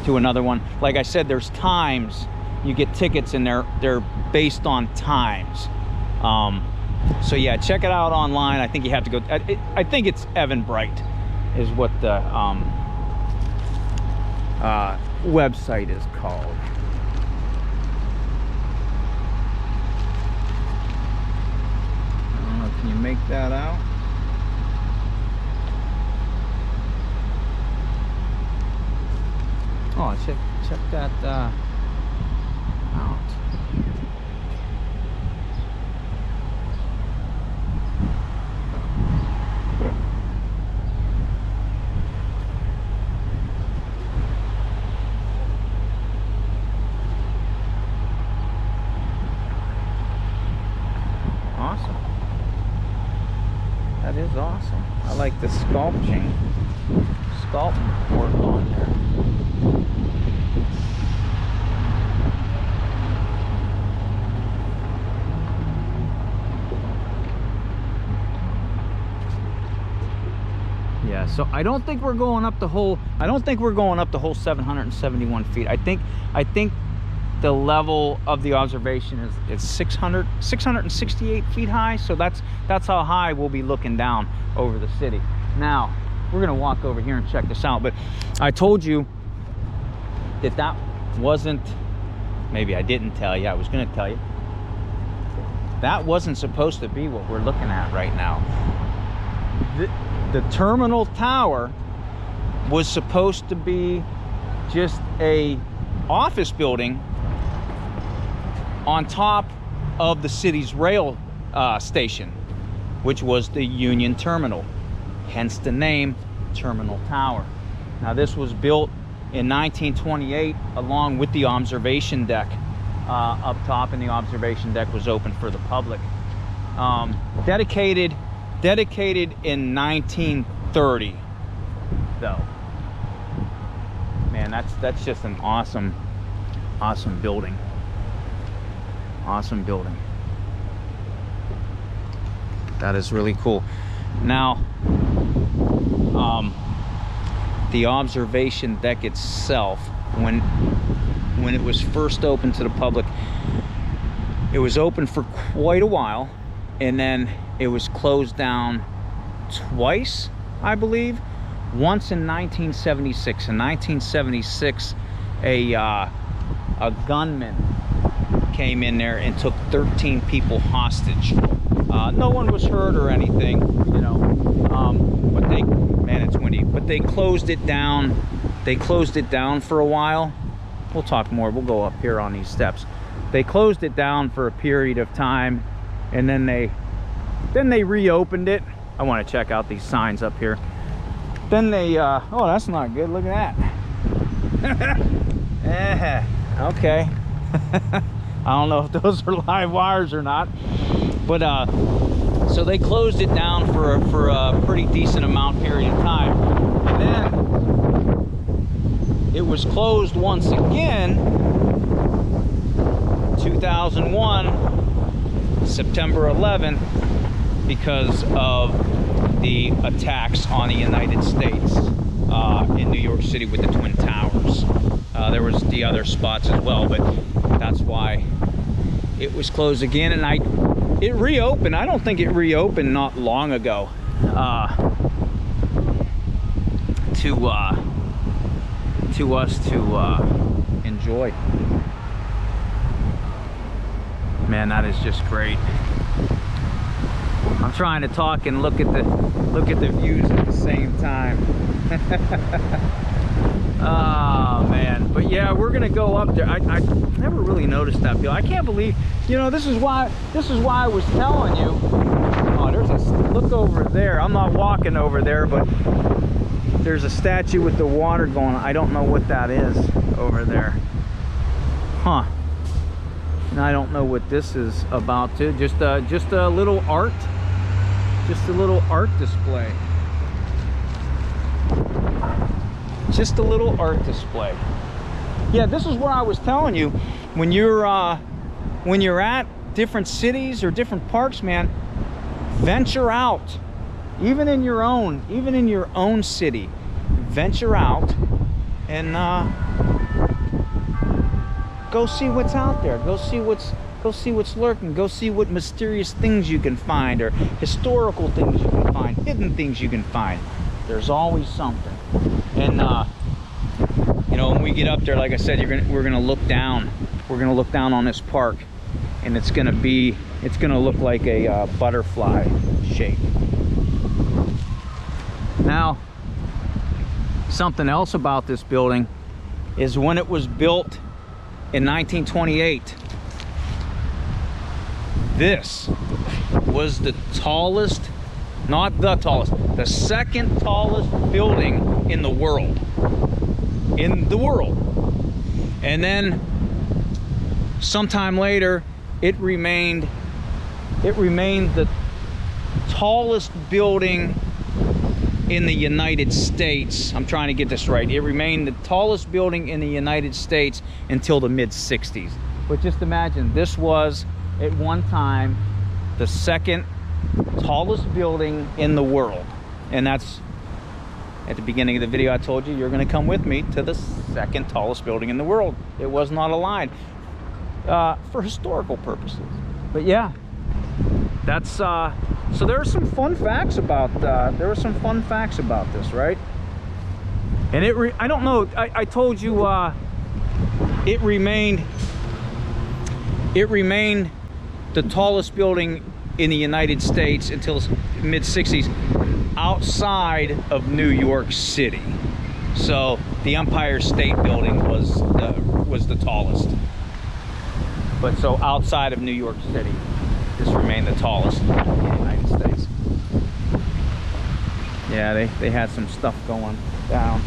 to another one. Like I said, there's times you get tickets, and they're based on times. So yeah, check it out online. I think you have to go. I think it's Evan Bright is what the website is called. I don't know, can you make that out? Oh, check that out. Awesome. That is awesome. I like the sculpting work on there. Yeah, so I don't think we're going up the whole 771 feet. I think the level of the observation is 668 feet high. So that's how high we'll be looking down over the city. Now we're gonna walk over here and check this out. But I told you that wasn't, maybe I didn't tell you, I was gonna tell you, that wasn't supposed to be what we're looking at right now. The terminal tower was supposed to be just a office building on top of the city's rail station, which was the Union Terminal, hence the name Terminal Tower. Now this was built in 1928 along with the observation deck up top, and the observation deck was open for the public. Dedicated in 1930 though. Man, that's just an awesome building. Awesome building. That is really cool. Now the observation deck itself, when it was first opened to the public, it was open for quite a while, and then it was closed down twice, I believe. Once in 1976. In 1976, a gunman came in there and took 13 people hostage. No one was hurt or anything, you know. But it's windy. But they closed it down. They closed it down for a while. We'll talk more. We'll go up here on these steps. They closed it down for a period of time, and then they reopened it. I want to check out these signs up here. Then they oh, that's not good. Look at that. Okay. I don't know if those are live wires or not, but so they closed it down for a pretty decent amount period of time, and then it was closed once again 2001 September 11th because of the attacks on the United States in New York City with the Twin Towers. There was the other spots as well, but that's why it was closed again. And it reopened. I don't think it reopened not long ago to us to enjoy. Man, that is just great. I'm trying to talk and look at the views at the same time. Oh man, but yeah, we're gonna go up there. I never really noticed that bill. I can't believe, you know, this is why I was telling you. Oh, there's a look over there. I'm not walking over there, but there's a statue with the water going on. I don't know what that is over there. Huh. And I don't know what this is about too. Just a little art. Just a little art display. Just a little art display. Yeah, this is what I was telling you. When you're at different cities or different parks, man, venture out. Even in your own city, venture out and go see what's out there. Go see what's lurking. Go see what mysterious things you can find, or historical things you can find, hidden things you can find. There's always something. And you know, when we get up there, like I said, we're gonna look down. We're gonna look down on this park, and it's gonna look like a butterfly shape. Now, something else about this building is when it was built in 1928, this was the tallest, not the tallest, the second tallest building in the world. And then sometime later, it remained the tallest building in the United States. I'm trying to get this right. It remained the tallest building in the United States until the mid-60s. But just imagine, this was at one time the second tallest building in the world. And that's, at the beginning of the video, I told you you're going to come with me to the second tallest building in the world. It was not a line for historical purposes. But yeah, that's so there are some fun facts about this, right? And I don't know, I told you it remained the tallest building in the United States until mid-60s outside of New York City. So the Empire State Building was the tallest. But so outside of New York City, this remained the tallest in the United States. Yeah, they had some stuff going down.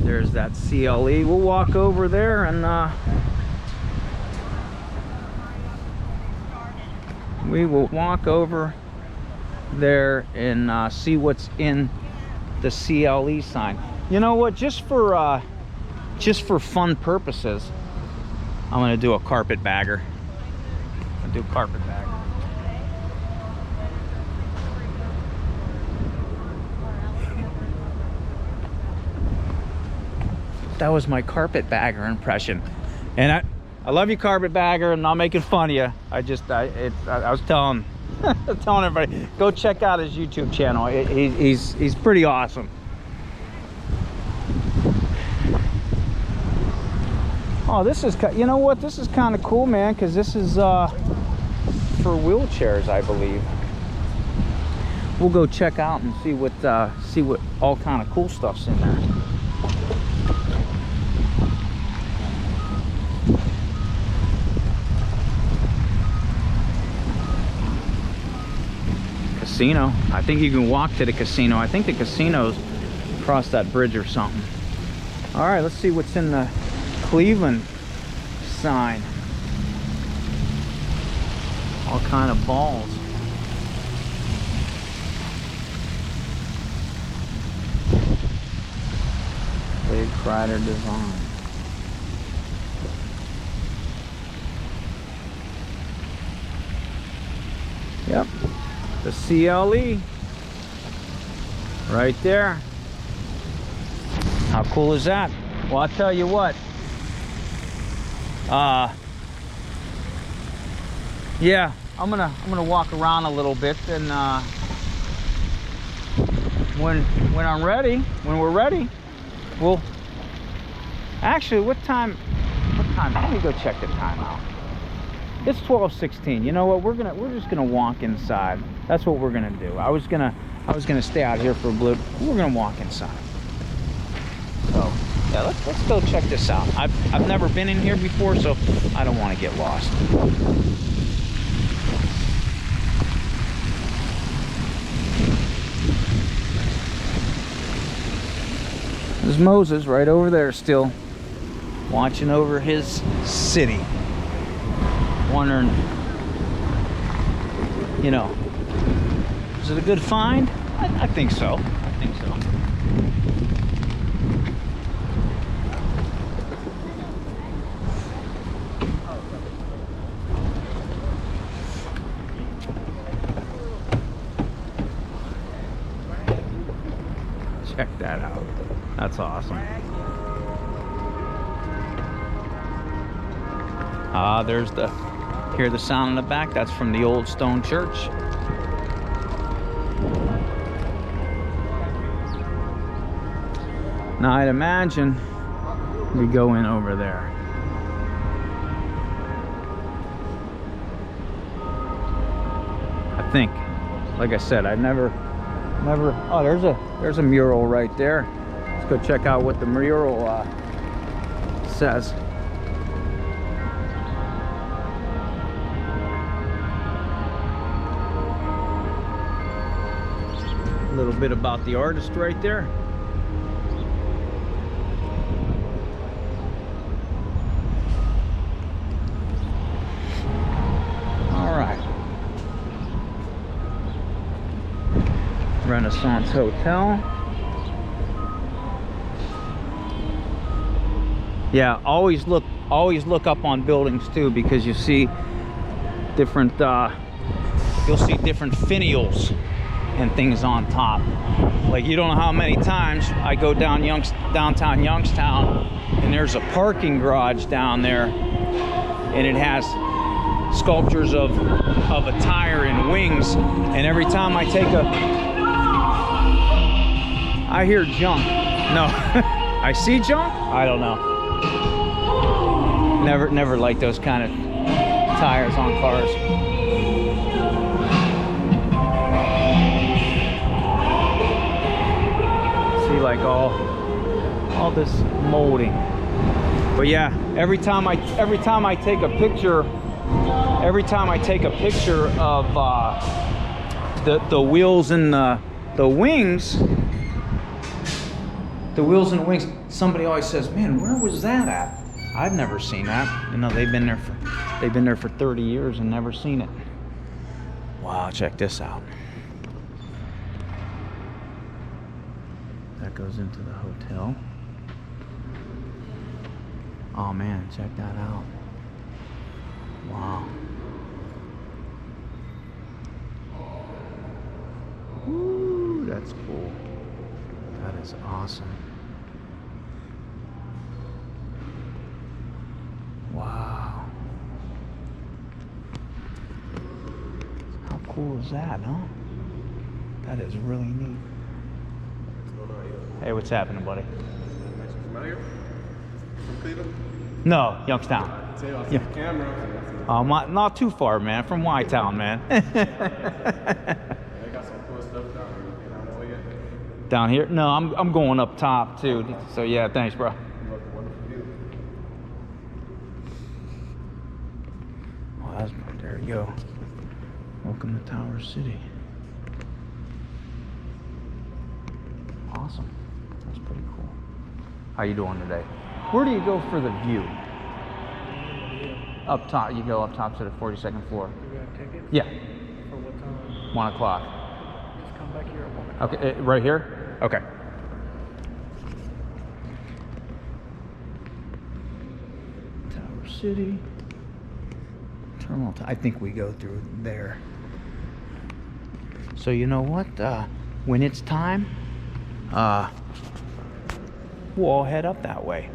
There's that CLE. We'll walk over there and we will walk over there and see what's in the CLE sign. You know what? Just for fun purposes, I'm gonna do a carpetbagger. I'll do a carpetbagger. That was my carpetbagger impression. And I love you, carpetbagger. I'm not making fun of you. I was telling everybody, go check out his YouTube channel. He's pretty awesome. Oh, this is, you know what? This is kind of cool, man, because this is for wheelchairs, I believe. We'll go check out and see what all kind of cool stuff's in there. Casino. I think you can walk to the casino. I think the casino's across that bridge or something. All right, let's see what's in the Cleveland sign. All kind of balls. Big Crider design. Yep, the CLE right there. How cool is that? Well, I'll tell you what. Yeah, I'm gonna walk around a little bit, and when we're ready, we'll actually, what time, let me go check the time out. It's 12:16. You know what, we're just gonna walk inside. That's what we're gonna do. I was gonna stay out here for a bit. We're gonna walk inside. So yeah, let's go check this out. I've never been in here before, so I don't want to get lost. There's Moses right over there still, watching over his city. Wondering, you know, is it a good find? I think so. I think so. Check that out. That's awesome. There's the, hear the sound in the back? That's from the old stone church. Now I'd imagine we go in over there. I think, like I said, I've never, oh, there's a mural right there. Let's go check out what the mural says. A little bit about the artist right there. All right. Renaissance Hotel. Yeah, always look up on buildings too, because you see different you'll see different finials and things on top. Like, you don't know how many times I go down downtown Youngstown, and there's a parking garage down there, and it has sculptures of a tire and wings, and every time I take a, I hear junk. No, I see junk? I don't know. Never liked those kind of tires on cars. See, like all this molding. But yeah, every time I take a picture of the wheels and the wings, somebody always says, "Man, where was that at?" I've never seen that. You know, they've been there for 30 years and never seen it. Wow, check this out. That goes into the hotel. Oh man, check that out. Wow. Woo, that's cool. That is awesome. Wow. How cool is that, huh? That is really neat. Hey, what's happening, buddy? From out here? From Cleveland? No, Youngstown. Yeah. Camera. Not too far, man. From Y-Town, man. They got some cool stuff down here. You don't know yet? Down here? No, I'm going up top too. So yeah, thanks, bro. Wonderful view. Well, there you go. Welcome to Tower City. Awesome. That's pretty cool. How you doing today? Where do you go for the view? Up top. You go up top to the 42nd floor. You got a ticket? Yeah. For what time? 1 o'clock. Just come back here at 1 o'clock. Okay, right here? Okay. Tower City. Terminal. I think we go through there. So you know what? When it's time, we'll all head up that way.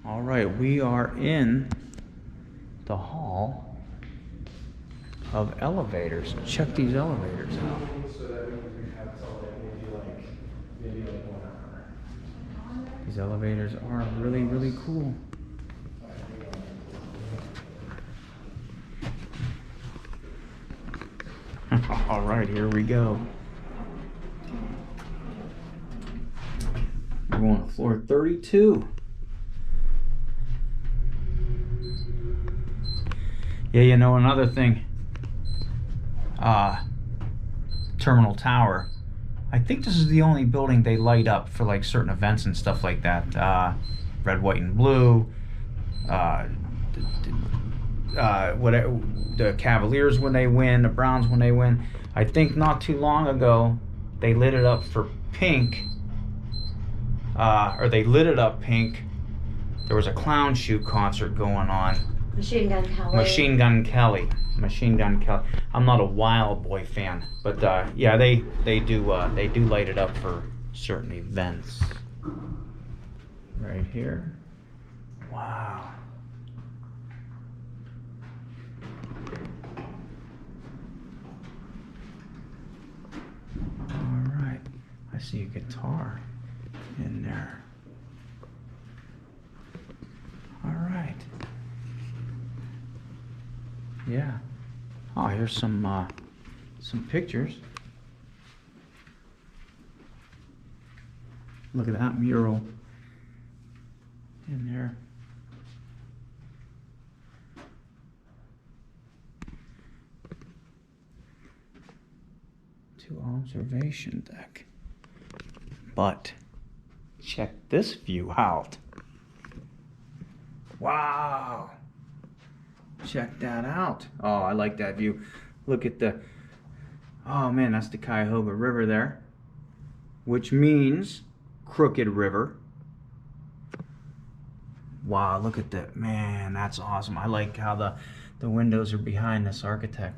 All right, we are in the hall of elevators. Check these elevators out. These elevators are really, really cool. All right, here we go. We're going to floor 32. Yeah, you know, another thing, Terminal Tower, I think this is the only building they light up for like certain events and stuff like that. Red, white, and blue. Whatever, the Cavaliers when they win, the Browns when they win. I think not too long ago they lit it up for pink, or they lit it up pink. There was a clown shoe concert going on Machine Gun Kelly. Machine Gun Kelly. Machine Gun Kelly. I'm not a Wild Boy fan, but yeah, they do light it up for certain events. Right here. Wow. All right. I see a guitar in there. All right. Yeah. Oh, here's some pictures. Look at that mural in there. To observation deck. But check this view out. Wow. Check that out. Oh, I like that view. Look at the, oh man, that's the Cuyahoga River there, which means Crooked River. Wow, look at that. Man, that's awesome. I like how the windows are behind this architecture.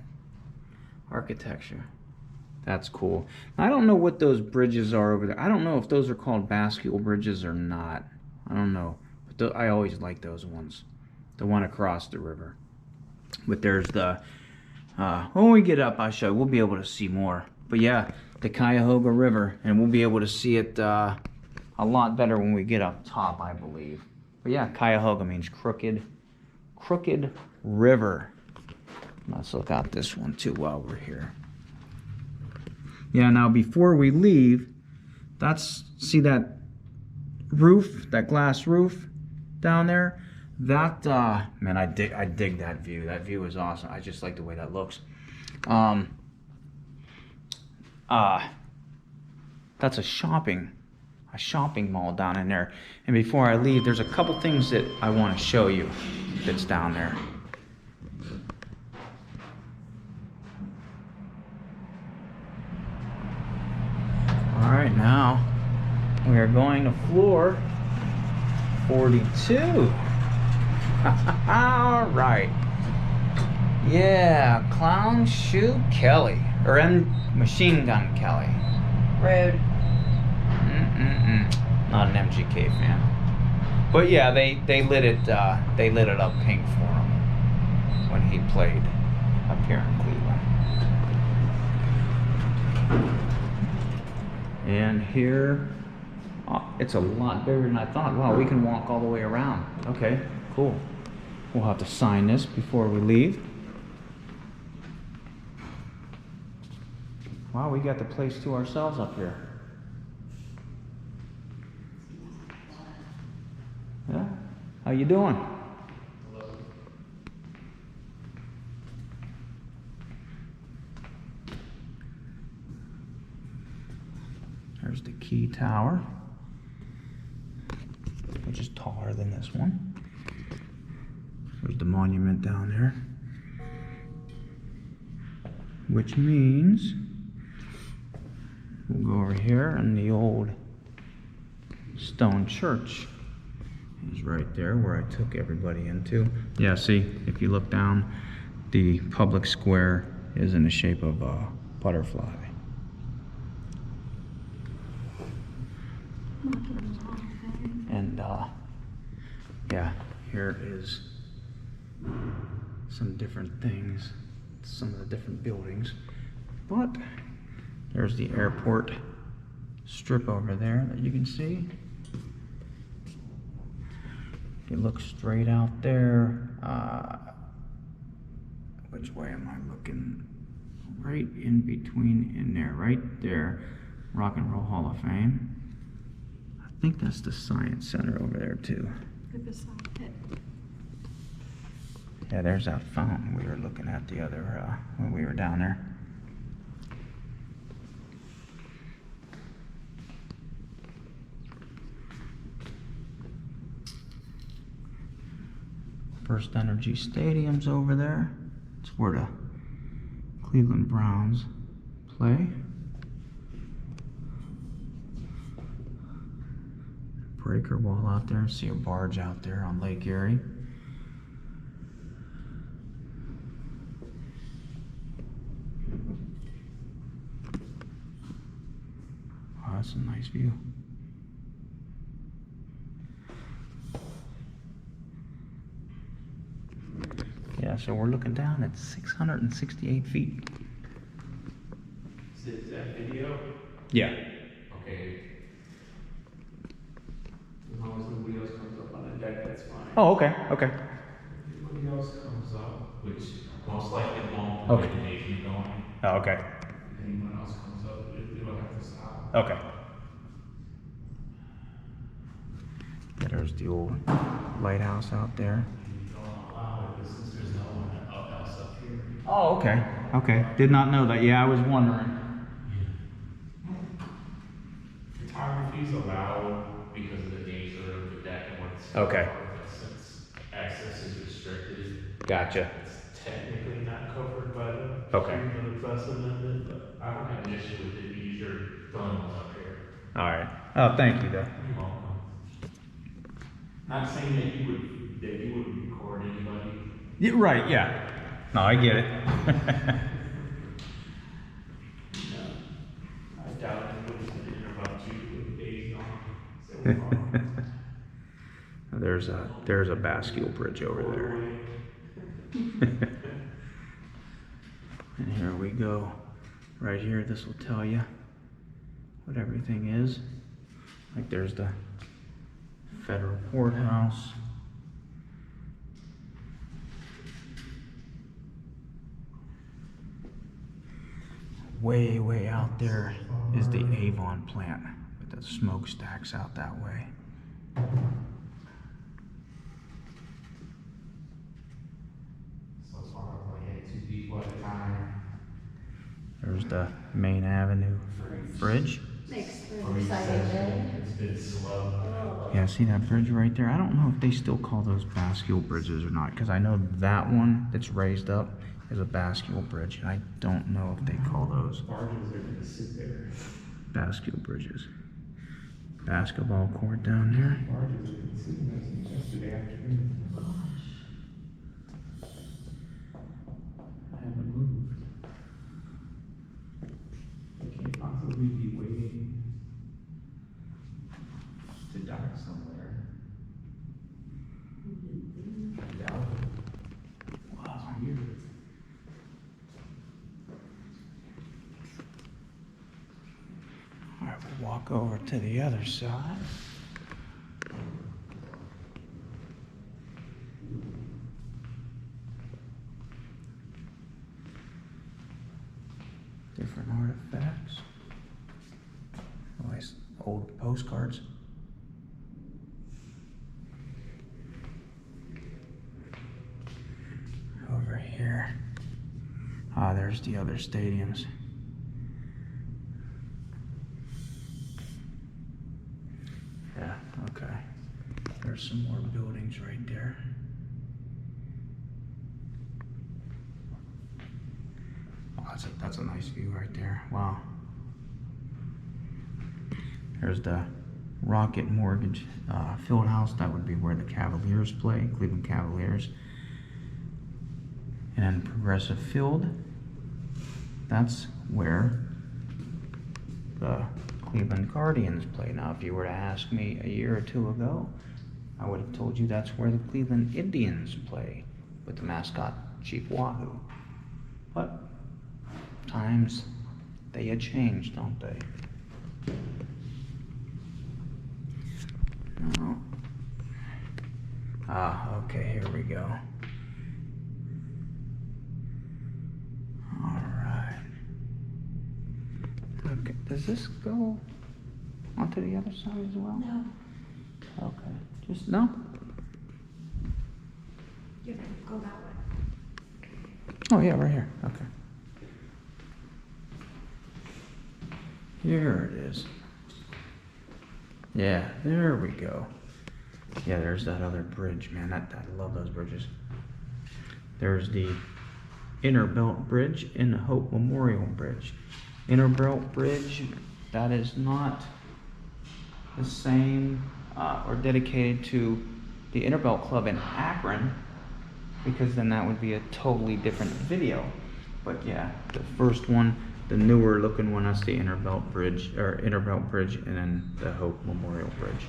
That's cool. I don't know what those bridges are over there. I don't know if those are called bascule bridges or not. I don't know. But I always like those ones. The one across the river. But there's the, when we get up, we'll be able to see more. But yeah, the Cuyahoga River, and we'll be able to see it a lot better when we get up top, I believe. But yeah, Cuyahoga means crooked river. Let's look out this one too while we're here. Yeah, now before we leave, see that roof, that glass roof down there? That, man, I dig that view. That view is awesome. I just like the way that looks. That's a shopping mall down in there. And before I leave, there's a couple things that I want to show you that's down there. All right, now we are going to floor 42. All right. Yeah, Clown Shoe Kelly, or Machine Gun Kelly. Rude. Not an MGK fan. But yeah, they lit it up pink for him when he played up here in Cleveland. And here, it's a lot bigger than I thought. Wow, we can walk all the way around. Okay, cool. We'll have to sign this before we leave. Wow, we got the place to ourselves up here. Yeah, how you doing? Hello. There's the key tower, which is taller than this one. There's the monument down there, which means we'll go over here, and the old stone church is right there where I took everybody into. Yeah, see, if you look down, the public square is in the shape of a butterfly. And yeah, here is some different things, some of the different buildings. But there's the airport strip over there that you can see. If you look straight out there, which way am I looking? Right in between in there, right there, Rock and Roll Hall of Fame. I think that's the Science Center over there too. Yeah, there's that fountain we were looking at the other, when we were down there. First Energy Stadium's over there. It's where the Cleveland Browns play. Breaker wall out there. See a barge out there on Lake Erie. that's a nice view. Yeah, so we're looking down at 668 feet. Is that video? Yeah. Okay. As long as nobody else comes up on the deck, that's fine. Oh, okay, okay. If anybody else comes up, which most likely won't, Okay. with the nation going, Oh, okay. if anyone else comes up, it'll have to stop. Okay. Yeah, there's the old lighthouse out there. You don't allow it, but since there's no one else up here. Oh, okay. Okay. Did not know that. Yeah, I was wondering. Photography is allowed because of the nature of the deck and what's. Okay. But since access is restricted, Gotcha. it's technically not covered by the. Okay. Freedom of the Press Amendment, but I don't have an issue with it because you're the only ones up here. All right. Oh, thank you, though. You're welcome. Not saying that you would record anybody. Yeah, right. Yeah. No, I get it. No. I doubt anybody's gonna interrupt you with days on. So, there's a bascule bridge over there. And here we go. Right here, this will tell you what everything is. Like there's the federal courthouse. Way, way out there is the Avon plant with the smokestacks out that way. so far, I've only had 2 people at a time. There's the Main Avenue Bridge. Makes for For an exciting day. It's been slow. Yeah, see that bridge right there? I don't know if they still call those bascule bridges or not, because I know that one that's raised up is a bascule bridge. I don't know if they call those Barges are gonna sit there. bascule bridges. Basketball court down there. Barges are gonna sit there since yesterday afternoon. I haven't moved. I can't possibly be waiting to dock somewhere. I doubt it. Wow. It's weird. All right, we'll walk over to the other side. Different artifacts. Nice old postcards. Over here. Ah, there's the other stadiums. Yeah, okay. There's some more buildings right there. Oh, that's a nice view right there. Wow. There's the Rocket Mortgage Field House. That would be where the Cavaliers play, Cleveland Cavaliers. And then Progressive Field. That's where the Cleveland Guardians play. Now, if you were to ask me a year or two ago, I would have told you that's where the Cleveland Indians play with the mascot Chief Wahoo. But times, they had changed, don't they? No. Ah, okay, here we go. All right. Okay, does this go onto the other side as well? No, Okay, just, no? you can go that way. Oh, yeah, right here, okay. Here it is. Yeah, there we go. Yeah, there's that other bridge, man. I love those bridges. There's the Inner Belt Bridge and the Hope Memorial Bridge. Inner Belt Bridge, that is not the same or dedicated to the Inner Belt Club in Akron, because then that would be a totally different video. But yeah, the first one the newer looking one, that's the Innerbelt Bridge, or Innerbelt Bridge, and then the Hope Memorial Bridge.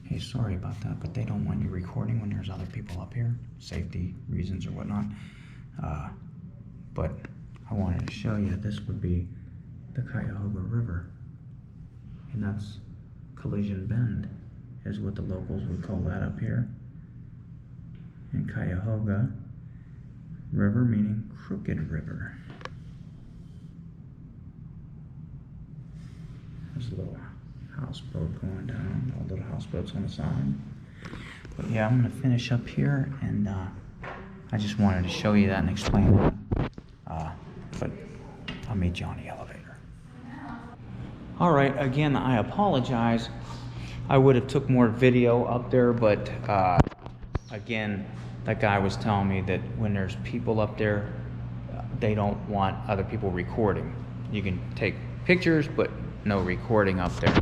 Hey, sorry about that, but they don't want you recording when there's other people up here, safety reasons or whatnot. But I wanted to show you, this would be the Cuyahoga River, and that's Collision Bend, is what the locals would call that up here. And Cuyahoga River meaning Crooked River. There's a little houseboat going down, all little houseboats on the side. But yeah, I'm gonna finish up here, and I just wanted to show you that and explain that. But I'll meet you on the elevator. All right, again, I apologize. I would have took more video up there, but again, that guy was telling me that when there's people up there, they don't want other people recording. You can take pictures, but no recording up there.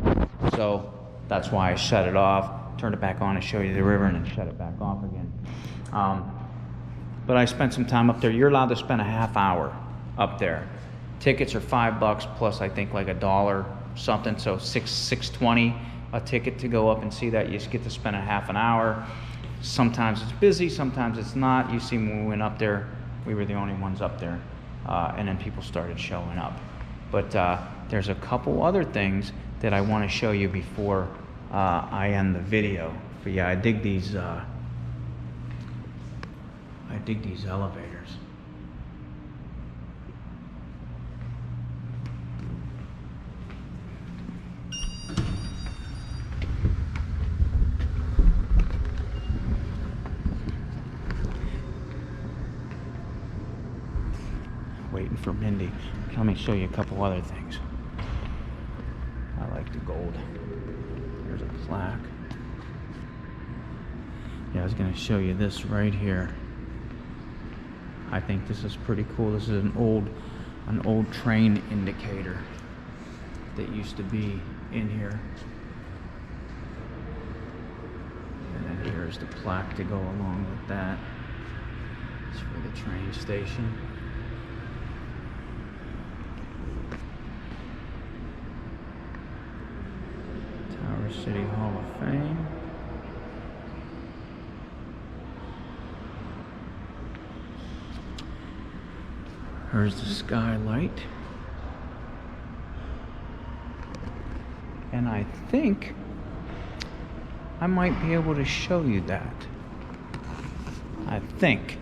So that's why I shut it off, turned it back on and show you the river, and then shut it back off again. But I spent some time up there. You're allowed to spend a half hour up there. Tickets are $5 plus I think like $1 something, so $6.20 a ticket to go up and see that. You just get to spend a half an hour. Sometimes it's busy, sometimes it's not. You see, when we went up there, we were the only ones up there, and then people started showing up. But there's a couple other things that I want to show you before I end the video. But yeah, I dig these elevators. Waiting for Mindy. Let me show you a couple other things. I like the gold. There's a plaque. Yeah, I was going to show you this right here. I think this is pretty cool. This is an old train indicator that used to be in here. And then here's the plaque to go along with that. It's for the train station. City Hall of Fame. Here's the skylight. And I think I might be able to show you that. I think.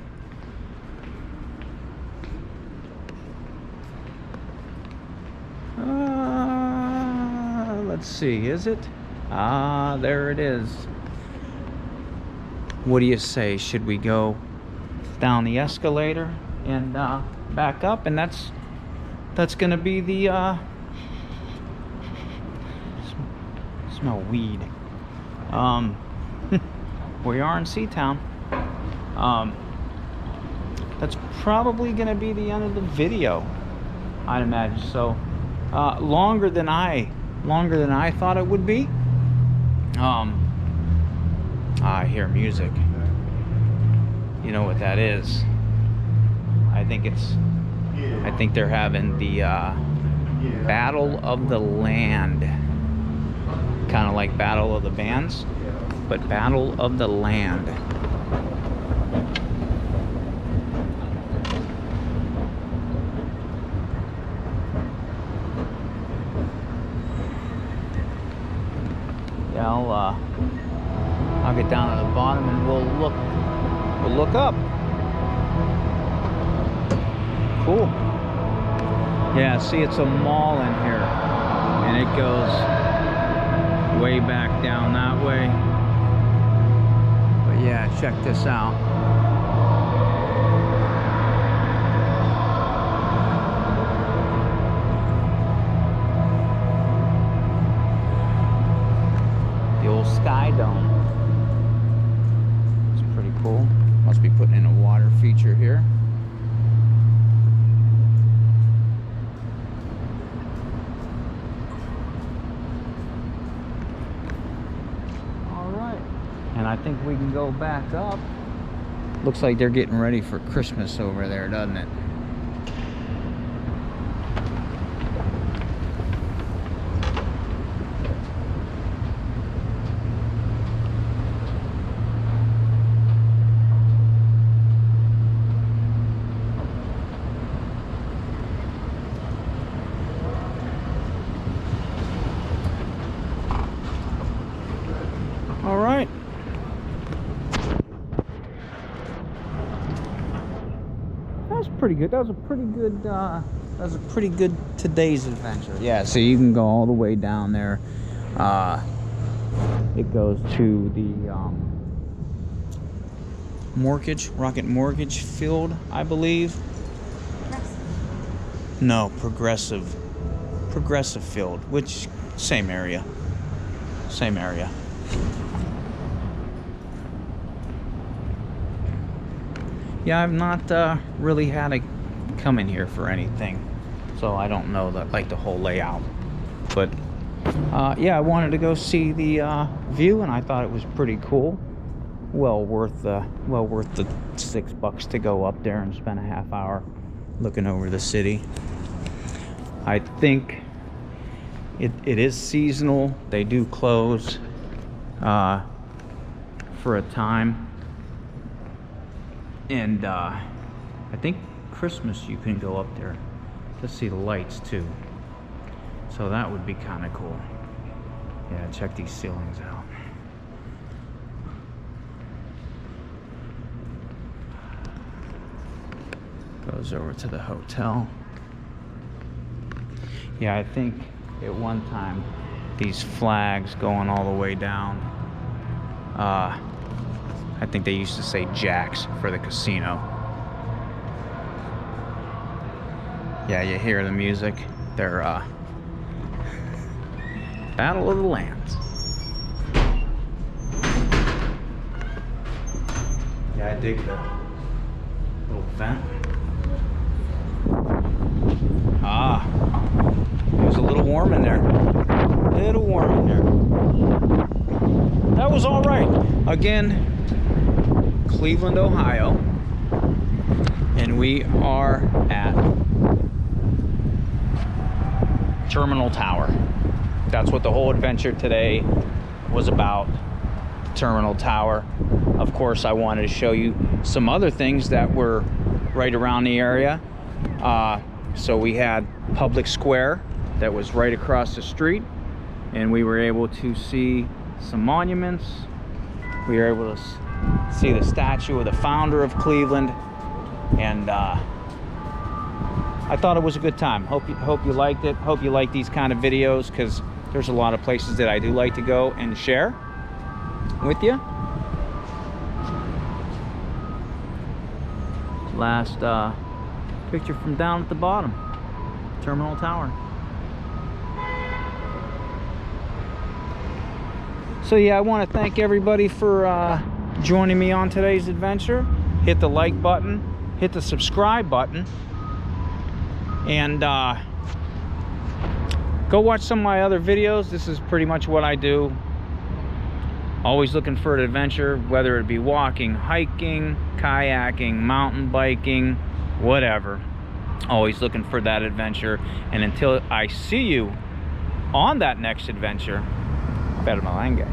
Let's see, is it? Ah, there it is. What do you say? Should we go down the escalator and back up? And that's gonna be the smell weed. We are in Seatown. That's probably gonna be the end of the video, I'd imagine. So longer than I thought it would be. I hear music. You know what that is? I think they're having the Battle of the Land, kind of like Battle of the Bands, but Battle of the Land. Yeah, I'll get down to the bottom and we'll look up. Cool. Yeah, see, it's a mall in here, and it goes way back down that way. But yeah, check this out. The old Sky Dome. It's pretty cool. Must be putting in a water feature here. And I think we can go back up Looks like they're getting ready for Christmas over there, doesn't it? All right. That was pretty good. That was a pretty good today's adventure. Yeah, so you can go all the way down there. It goes to the Rocket Mortgage Field, I believe. No, Progressive Field, which same area. Yeah, I've not really had to come in here for anything, so I don't know the whole layout. But yeah, I wanted to go see the view, and I thought it was pretty cool. Well worth the $6 to go up there and spend a half hour looking over the city. I think it is seasonal. They do close for a time. And I think Christmas you can go up there to see the lights too. So that would be kind of cool. Yeah, check these ceilings out. Goes over to the hotel. Yeah, I think at one time these flags going all the way down, I think they used to say Jack's for the casino. Yeah, you hear the music. They're Battle of the Lands. Yeah, I dig the little vent. It was a little warm in there. That was all right. Again, Cleveland, Ohio, and we are at Terminal Tower. That's what the whole adventure today was about, Terminal Tower. Of course, I wanted to show you some other things that were right around the area. So we had Public Square that was right across the street, and we were able to see some monuments. We were able to see the statue of the founder of Cleveland, and I thought it was a good time. Hope you liked it. Hope you like these kind of videos, because there's a lot of places that I do like to go and share with you. Last picture from down at the bottom, Terminal Tower. So yeah, I want to thank everybody for joining me on today's adventure. Hit the like button, hit the subscribe button, and go watch some of my other videos. This is pretty much what I do. Always looking for an adventure, whether it be walking, hiking, kayaking, mountain biking, whatever. Always looking for that adventure. And until I see you on that next adventure, Permalanga.